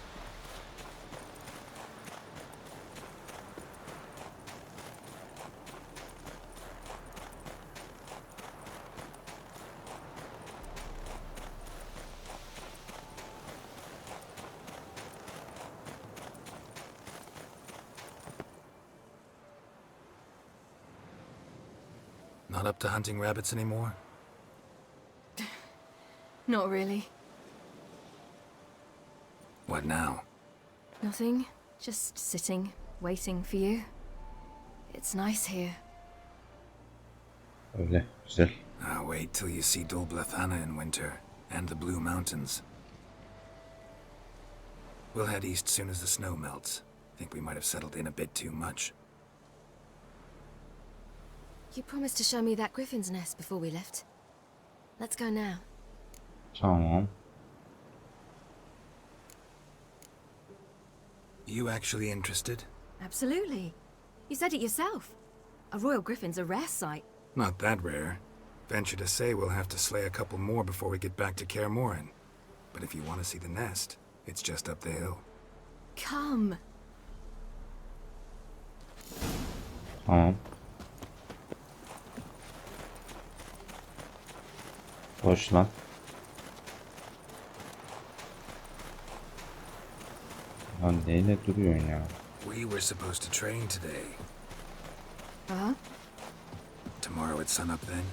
Not up to hunting rabbits anymore? Not really. What now? Nothing. Just sitting, waiting for you. It's nice here. Öyle, güzel. Wait till you see Dol Blathana in winter, and the Blue Mountains. We'll head east soon as the snow melts. Think we might have settled in a bit too much. You promised to show me that griffin's nest before we left. Let's go now. Tamam. You actually interested? Absolutely. You said it yourself. A royal griffin's a rare sight. Not that rare. Venture to say we'll have to slay a couple more before we get back to Kaer Morhen. But if you want to see the nest, it's just up the hill. Come. Tamam. Boş lan. Lan neyle duruyorsun ya? We were supposed to train today. Uh-huh. Tomorrow at sunup then?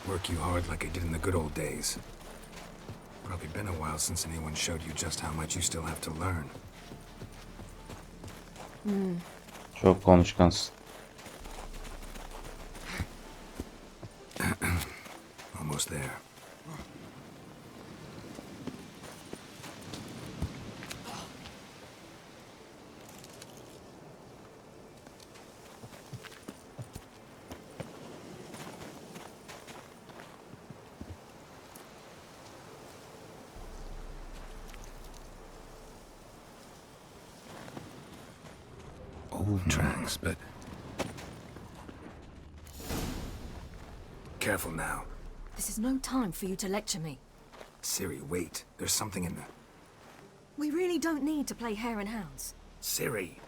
Work you hard like I did in the good old days. Probably been a while since anyone showed you just how much you still have to learn. Çok konuşkansın. Almost there. Old tracks, but... Careful now. This is no time for you to lecture me. Ciri, wait. There's something in there. We really don't need to play hare and hounds. Ciri!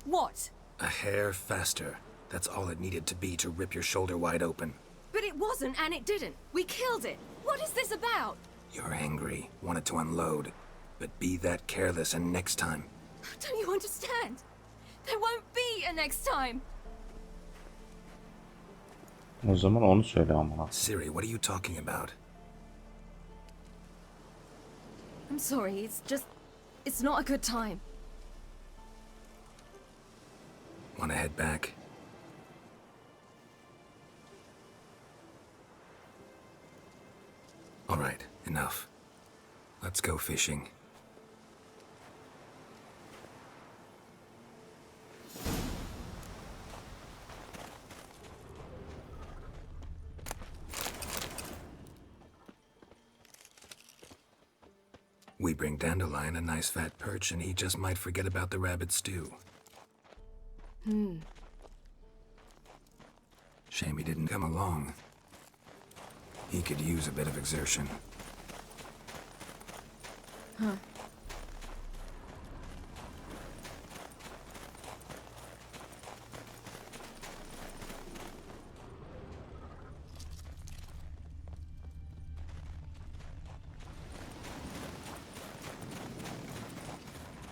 What? A hair faster. That's all it needed to be to rip your shoulder wide open. But it wasn't, and it didn't. We killed it. What is this about? You're angry, wanted to unload. But be that careless and next time. Don't you understand? There won't be a next time. O zaman onu söyle ama. Ciri, what are you talking about? I'm sorry, it's not a good time. Wanna head back? All right, enough. Let's go fishing. We bring Dandelion a nice fat perch and he just might forget about the rabbit stew. Shame he didn't come along. He could use a bit of exertion. Huh.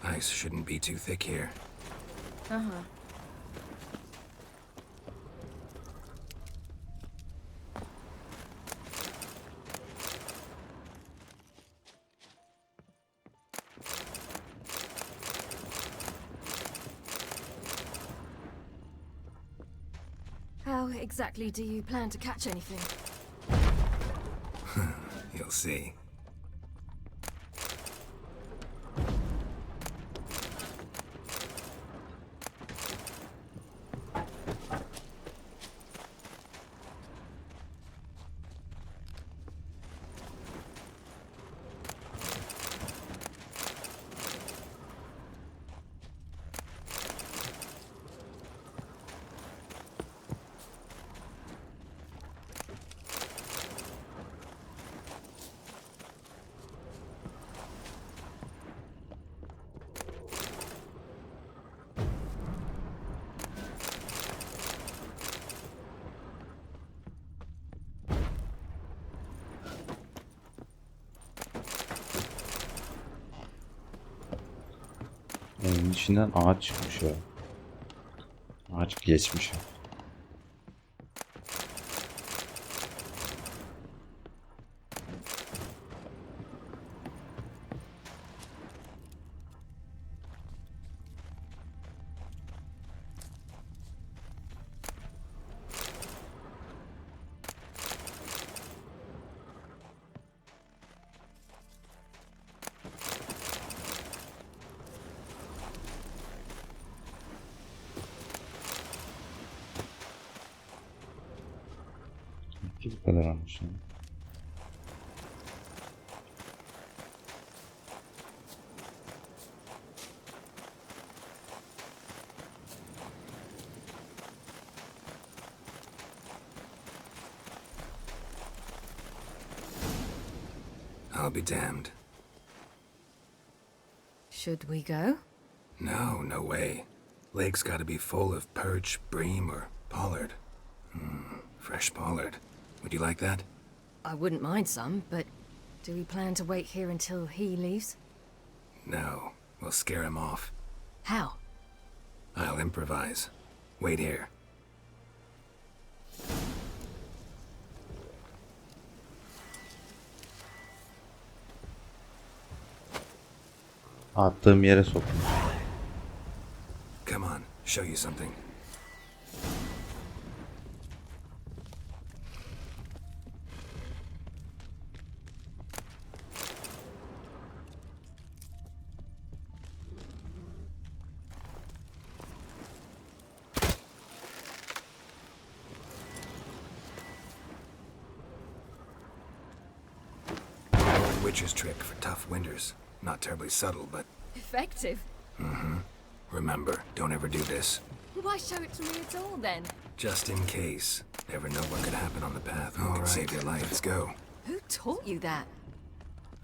Ice shouldn't be too thick here. Uh-huh. How exactly do you plan to catch anything? You'll see. Evin içinden ağaç çıkmış ya. Ağaç geçmiş. Bu kadar olmuş yani. I'll be damned. Should we go? No, no way. Lake's gotta be full of perch, bream, or pollard. Fresh pollard. Would you like that? I wouldn't mind some, but do we plan to wait here until he leaves? No, we'll scare him off. How? I'll improvise. Wait here. Attığım yere soktum. Come on, show you something. Old Witcher's trick for tough winters. Not terribly subtle, but... Effective? Remember, don't ever do this. Why show it to me at all, then? Just in case. Never know what could happen on the path. Who could save your life? Let's go. Who taught you that?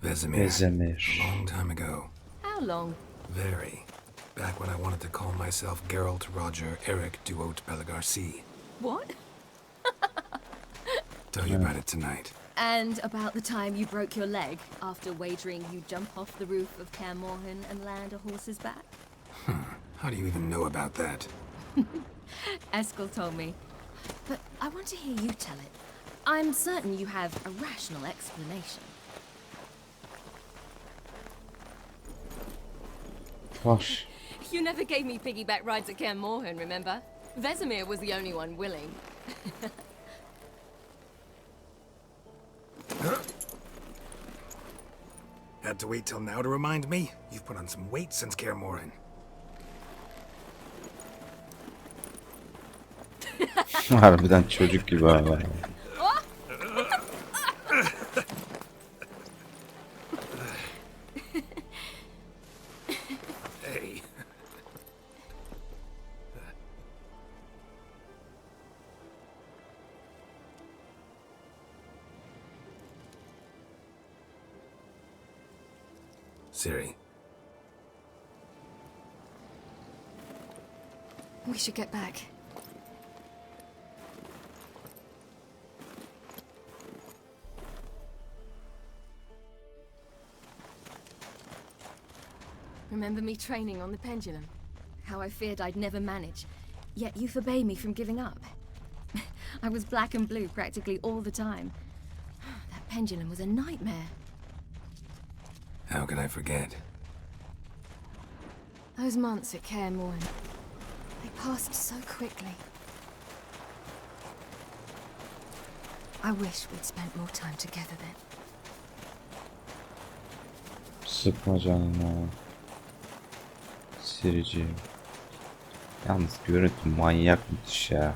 Vesemir. Vesemir. A long time ago. How long? Very. Back when I wanted to call myself Geralt Roger Eric Duot Belagarcy. What? Tell you about it tonight. And about the time you broke your leg after wagering you jump off the roof of Kaer Morhen and land a horse's back? How do you even know about that? Eskel told me. But I want to hear you tell it. I'm certain you have a rational explanation. Gosh. You never gave me piggyback rides at Kaer Morhen, remember? Vesemir was the only one willing. Had to wait till now to remind me? You've put on some weight since Kaer Morhen. Harbiden çocuk gibi abi. Hey. Ciri. We should get back. Remember me training on the pendulum? How I feared I'd never manage, yet you forbade me from giving up. I was black and blue practically all the time. That pendulum was a nightmare. How can I forget? Those months at Kaer Morhen, they passed so quickly. I wish we'd spent more time together then. Sıkma canını. Sirici. Yalnız görüntü manyak müthiş ya.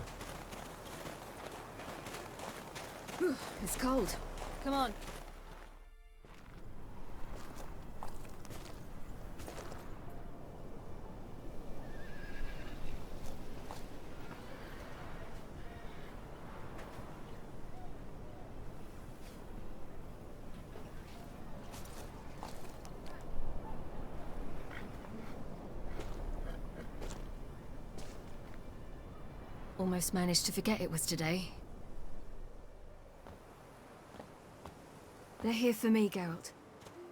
It's cold. Come on. Almost managed to forget it was today. They're here for me, Geralt.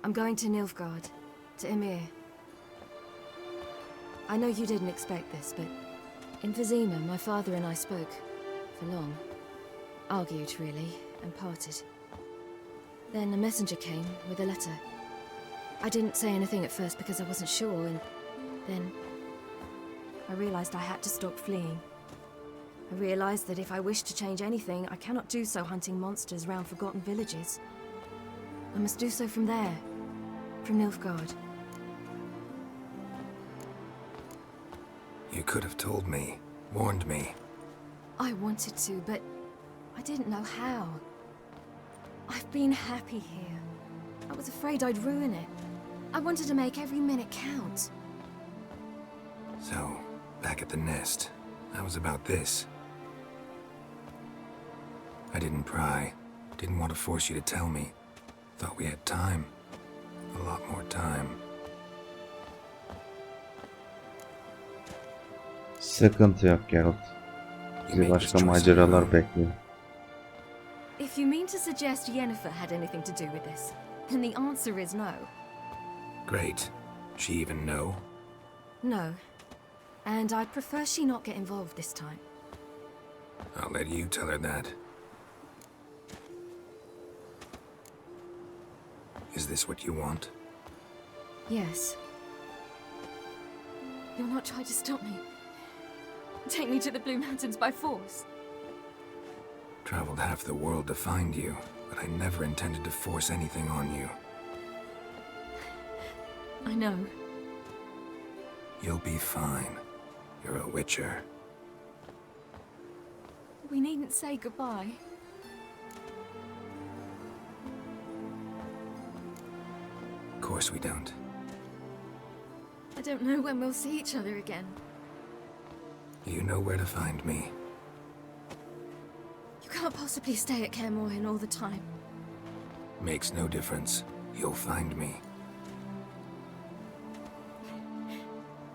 I'm going to Nilfgaard, to Emir. I know you didn't expect this, but in Vizima, my father and I spoke for long. Argued, really, and parted. Then a messenger came with a letter. I didn't say anything at first because I wasn't sure, and then I realized I had to stop fleeing. I realized that if I wish to change anything, I cannot do so hunting monsters round forgotten villages. I must do so from there, from Nilfgaard. You could have told me, warned me. I wanted to, but I didn't know how. I've been happy here. I was afraid I'd ruin it. I wanted to make every minute count. So, back at the nest, I was about this. I didn't pry. Didn't want to force you to tell me. Thought we had time. A lot more time. Sıkıntı yok Geralt. Bizi başka maceralar bekliyor. If you mean to suggest Yennefer had anything to do with this, then the answer is no. Great. She even know? No. And I'd prefer she not get involved this time. I'll let you tell her that. Is this what you want? Yes. You'll not try to stop me. Take me to the Blue Mountains by force. Traveled half the world to find you, but I never intended to force anything on you. I know. You'll be fine. You're a witcher. We needn't say goodbye. Of course we don't. I don't know when we'll see each other again. You know where to find me. You can't possibly stay at Kaer Morhen all the time. Makes no difference. You'll find me.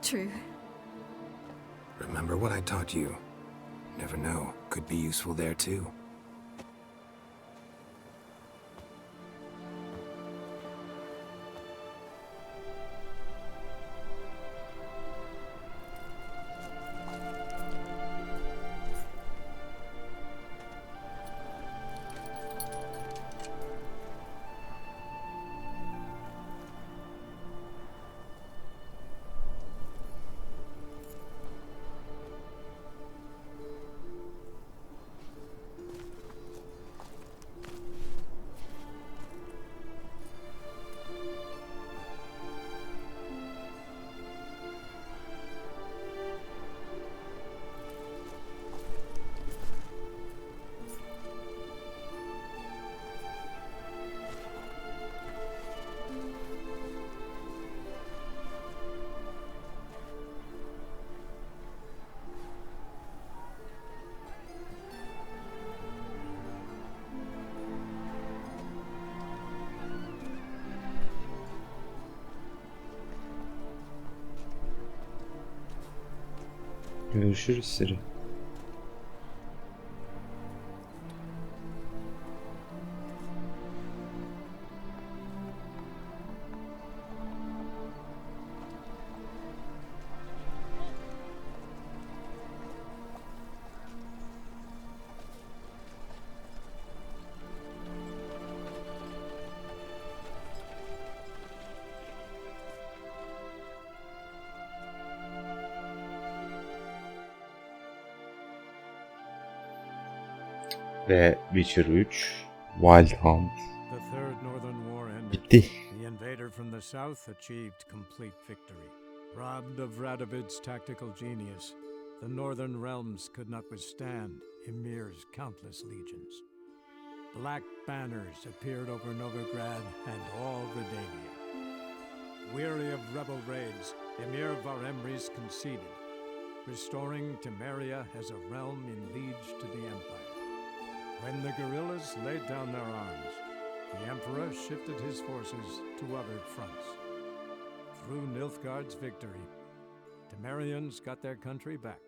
True. Remember what I taught you. Never know. Could be useful there too. Görüşürüz Ciri. Ve Witcher 3 Wild Hunt The Third Northern War ended. bitti. The invader from the south achieved complete victory. Robbed of Radovid's tactical genius, the northern realms could not withstand Ymir's countless legions. Black banners appeared over Novigrad and all Redania. Weary of rebel raids, Ymir Varemres conceded, restoring Temeria as a realm in liege to the Empire. When the guerrillas laid down their arms, the Emperor shifted his forces to other fronts. Through Nilfgaard's victory, Temerians got their country back,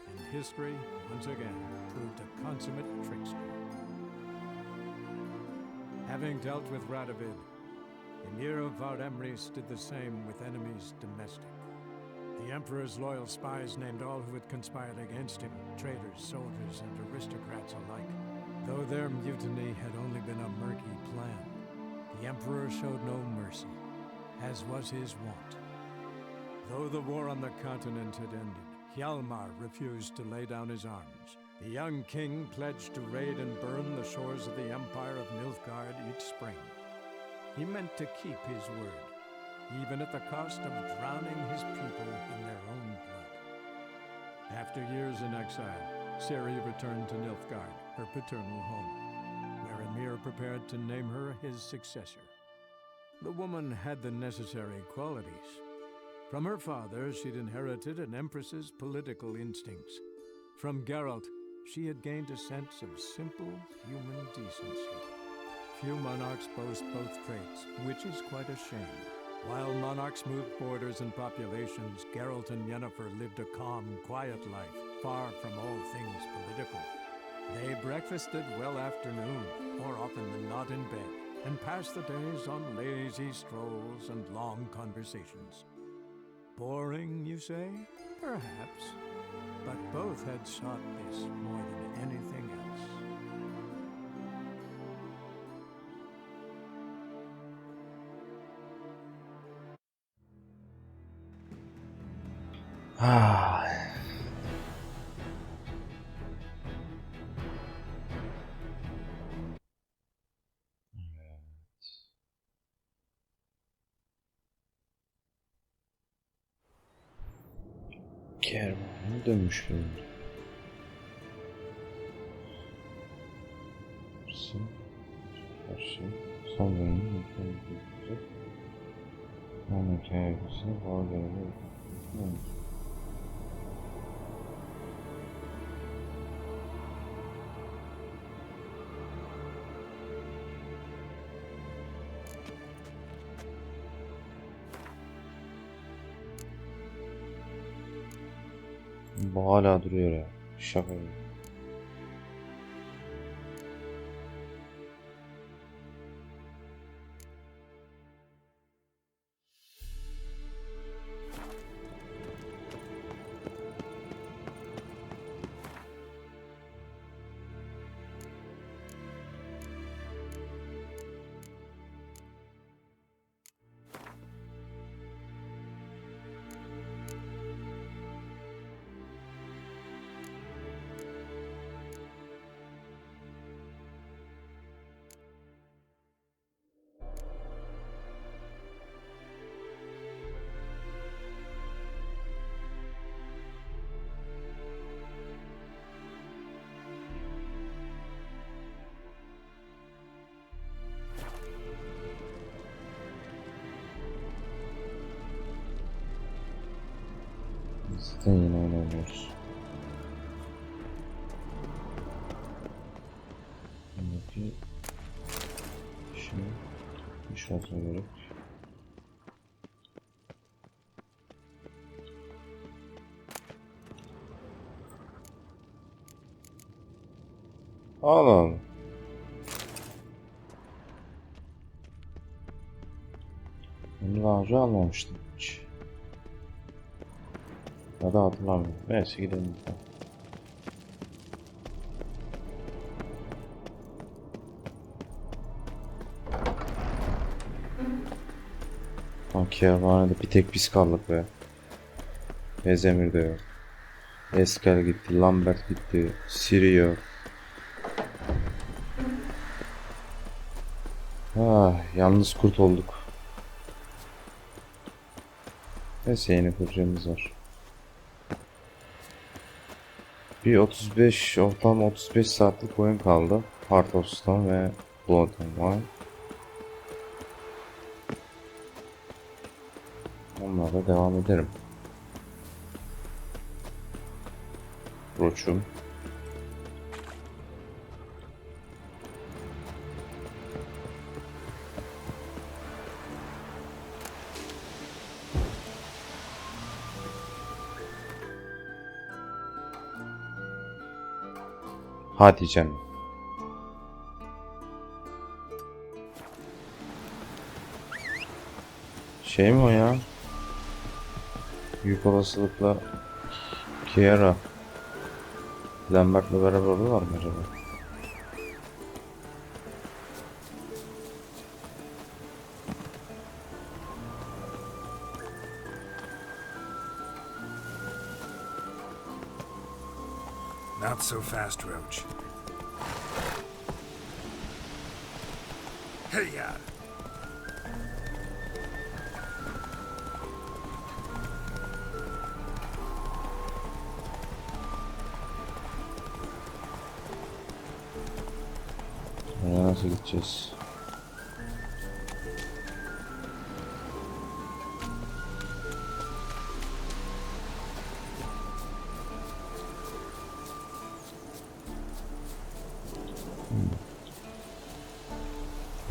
and history once again proved a consummate trickster. Having dealt with Radovid, Ymir of Varemres did the same with enemies domestic. The Emperor's loyal spies named all who had conspired against him, traitors, soldiers, and aristocrats alike. Though their mutiny had only been a murky plan, the Emperor showed no mercy, as was his wont. Though the war on the continent had ended, Hjalmar refused to lay down his arms. The young king pledged to raid and burn the shores of the Empire of Nilfgaard each spring. He meant to keep his word, even at the cost of drowning his people in their own blood. After years in exile, Ciri returned to Nilfgaard, her paternal home, where Ymir prepared to name her his successor. The woman had the necessary qualities. From her father, she'd inherited an empress's political instincts. From Geralt, she had gained a sense of simple human decency. Few monarchs boast both traits, which is quite a shame. While monarchs moved borders and populations, Geralt and Yennefer lived a calm, quiet life, far from all things political. They breakfasted well after noon, more often than not in bed, and passed the days on lazy strolls and long conversations. Boring, you say? Perhaps. But both had sought this more than anything else. Ah. Kervanı dönmüş böyle. Karşı son dönemin mükemmel onun hikayesini bağlı görevle bu hala duruyor ya. Şaka gibi. Zaten yine oynuyoruz. Buradaki şimdi iş olsa gerek. Al al. Bunu daha önce almamıştım hiç. Ya da hatırlamıyorum. Neyse gidelim. Sanki yabanede bir tek biz kaldık be. Ezemir de yok. Eskel gitti, Lambert gitti, Ciri yok. Ah, yalnız kurt olduk. Neyse yeni projemiz var. Bir 35, ortam 35 saatlik oyun kaldı. Heart of Stone ve Blood and Wine. Onlarla devam ederim. Roçum. Hadi canım. Şey mi o ya? Büyük olasılıkla Kiara Lambert'le beraber oluyorlar mı acaba? Not so fast, Roach. Hey ya! Oraya nasıl gideceğiz?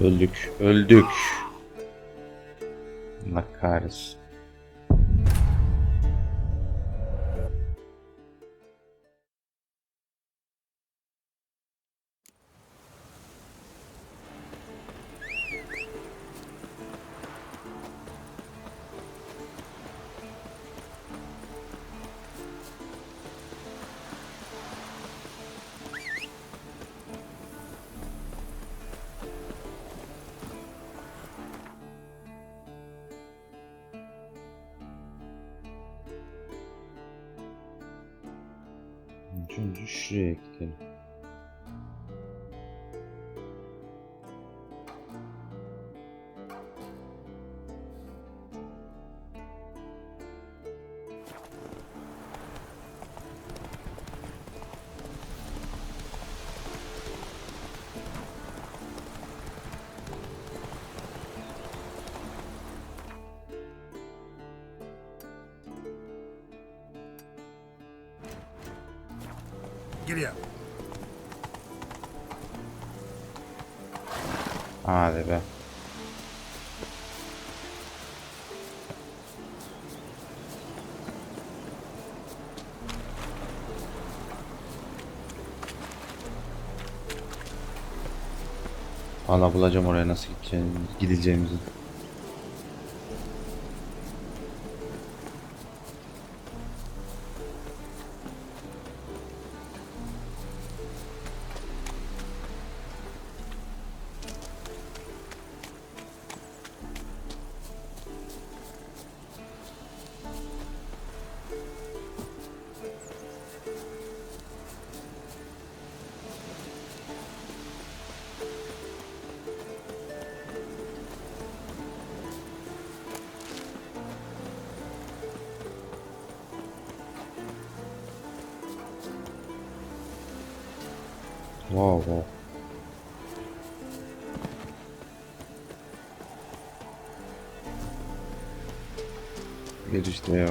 Öldük, öldük. Allah kahretsin. Önce şuraya gidelim. Giddy up. Hadi be. Valla bulacağım oraya nasıl gideceğimizi. Wow, wow. Gel işte ya.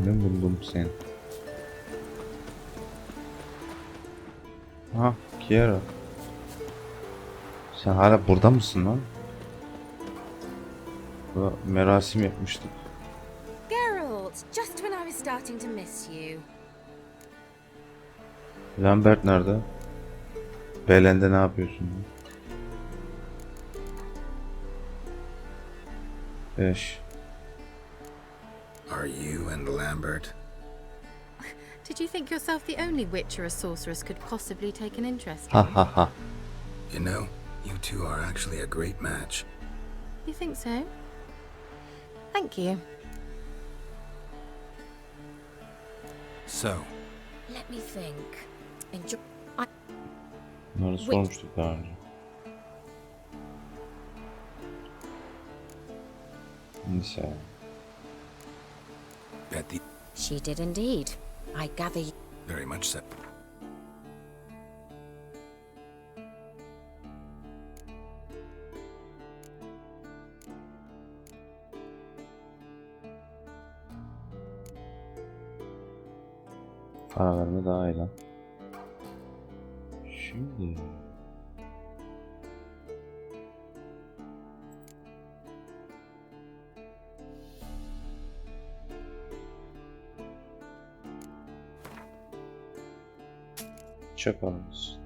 Ben buldum seni. Ha, Kiara. Sen hala burada mısın lan? Burada merasim yapmıştık. Geralt, just when I was starting to miss you. Lambert nerede? Belen'de ne yapıyorsun? 5. Are you and Lambert? Did you think yourself the only witch or a sorceress could possibly take an interest Ha in? ha ha. You know, you two are actually a great match. You think so? Thank you. So, Let me think. Enjoy. Bunları sormuştuk daha önce. Neyse. bet the She did indeed. I gather you... very much so. Para verme daha iyi lan. Şimdi... Çakalımız.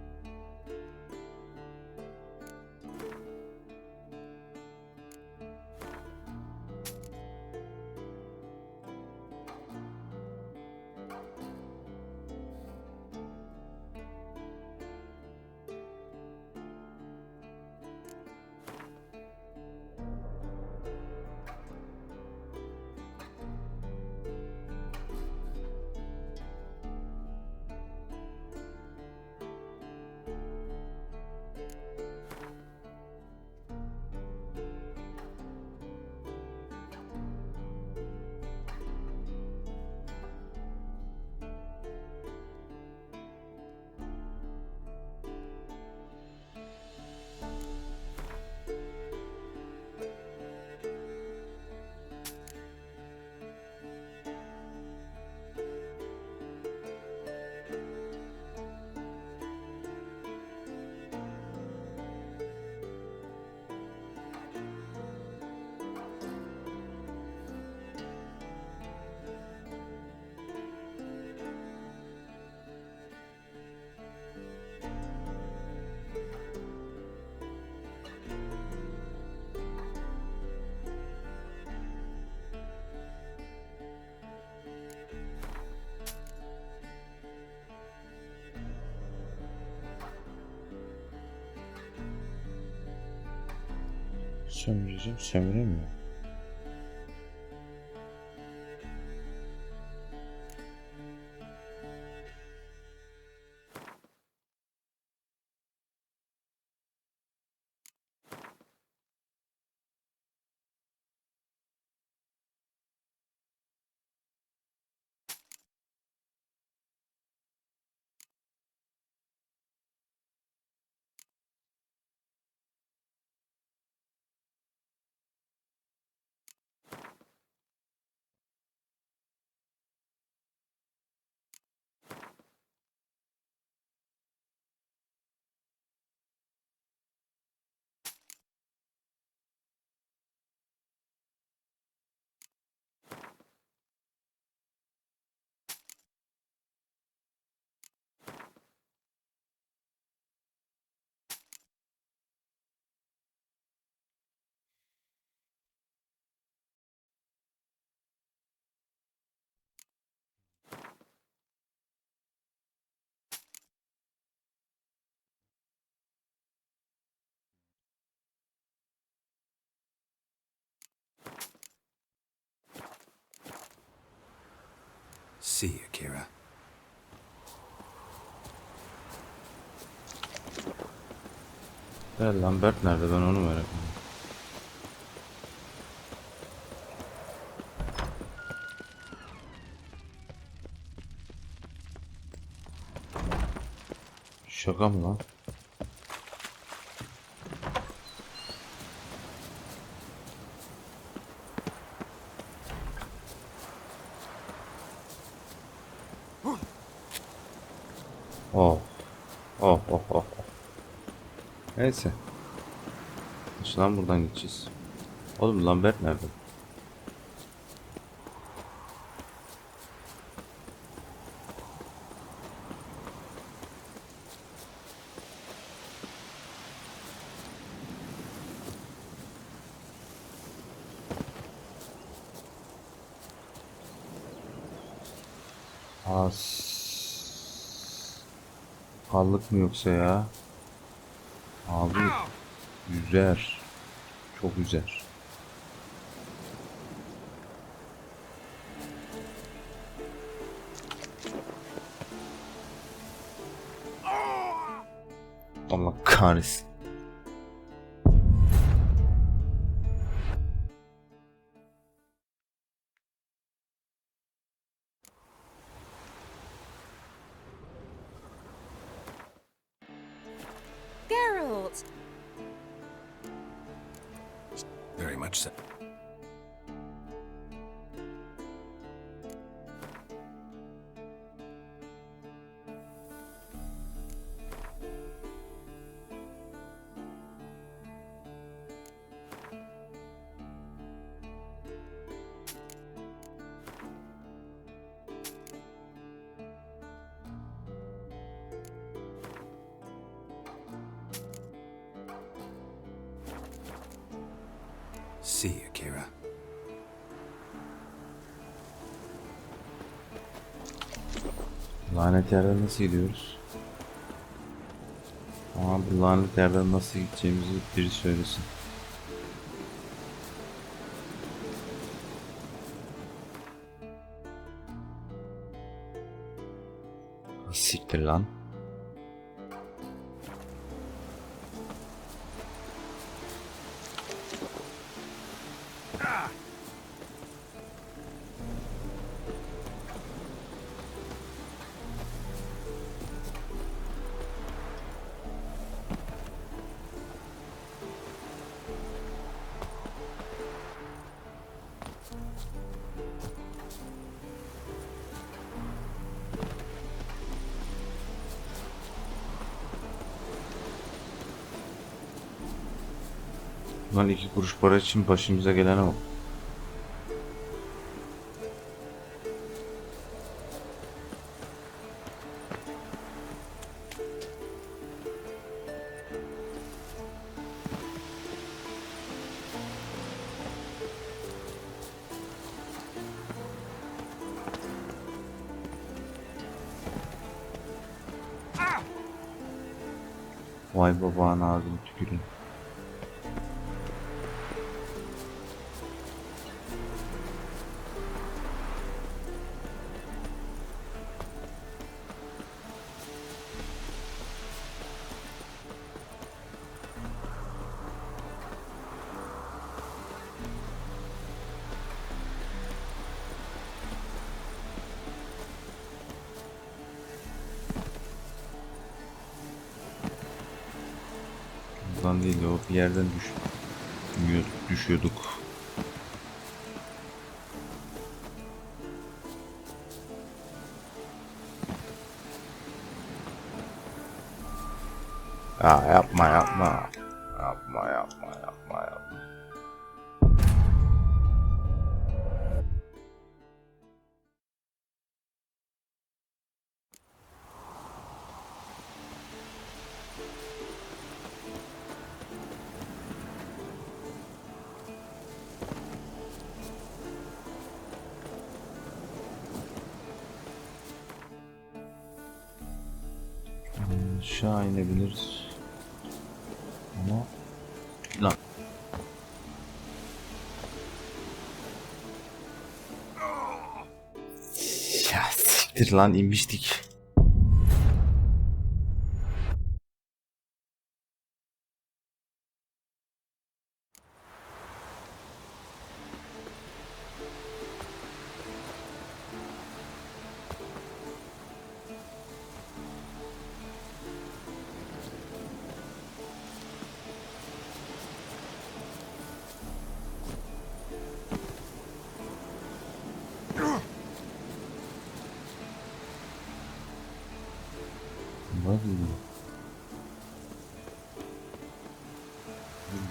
Sömüreceğim, sömüremiyor. See you, Kira. Lambert nerede? Ben onu merak ediyorum. Şaka mı lan? Oh. Oh oh oh. Neyse. Şuradan buradan gideceğiz. Oğlum Lambert nerede? As. Kaldık mı yoksa ya? Abi üzer. Çok üzer. Allah kahretsin. Geralt! Very much so. See you, Kira. Lanet yerden nasıl gidiyoruz? Ama bu lanet yerden nasıl gideceğimizi biri söylesin. Siktir lan. Lan 2 kuruş para için başımıza gelene bak. Vay babağın ağzını tükürün. Buradan değil de o bir yerden düşüyorduk. Ya yapma yapma. Yapma yapma yapma yapma. Aşağı inebiliriz. Ama lan. Ya siktir lan, inmiştik.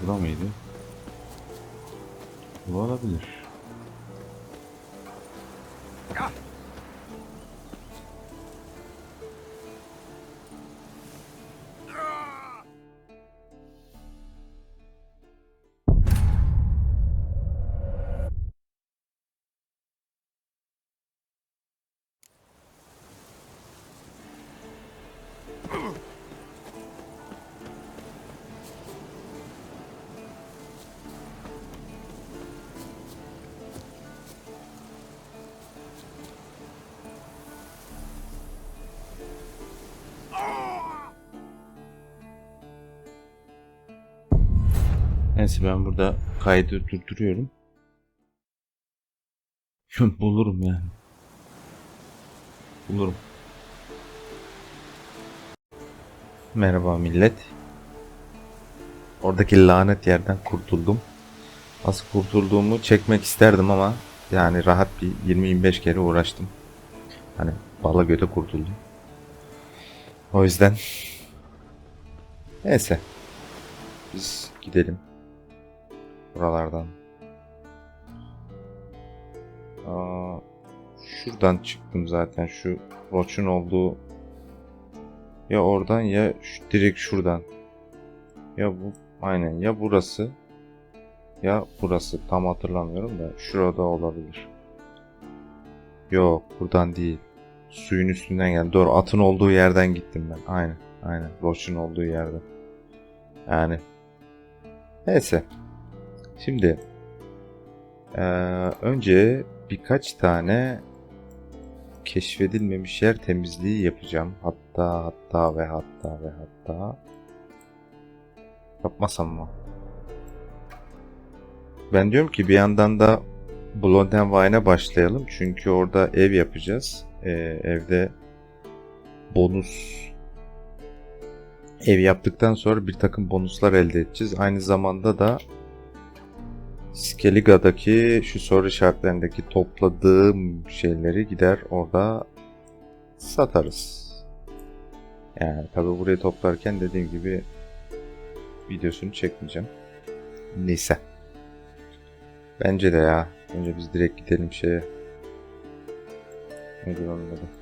Bura mıydı? Bu olabilir. Neyse ben burada kaydı durduruyorum. Bulurum yani. Bulurum. Merhaba millet. Oradaki lanet yerden kurtuldum. Nasıl kurtulduğumu çekmek isterdim ama yani rahat bir 20-25 kere uğraştım. Hani bala göte kurtuldum. O yüzden neyse. Biz gidelim. Buralardan. Şuradan çıktım zaten. Şu roçun olduğu ya oradan ya direkt şuradan. Ya bu aynen ya burası ya burası, tam hatırlamıyorum da şurada olabilir. Yok buradan değil. Suyun üstünden geldi. Doğru, atın olduğu yerden gittim ben. Aynen. Roçun olduğu yerden. Yani neyse. Şimdi önce birkaç tane keşfedilmemiş yer temizliği yapacağım. Hatta yapmasam mı? Ben diyorum ki bir yandan da Blondenwine'a başlayalım. Çünkü orada ev yapacağız. Evde bonus ev yaptıktan sonra bir takım bonuslar elde edeceğiz. Aynı zamanda da Skelliga'daki şu soru işaretlerindeki topladığım şeyleri gider orada satarız. Yani tabi burayı toplarken dediğim gibi videosunu çekmeyeceğim. Neyse. Bence de ya. Önce biz direkt gidelim şeye. Nedir onun adı?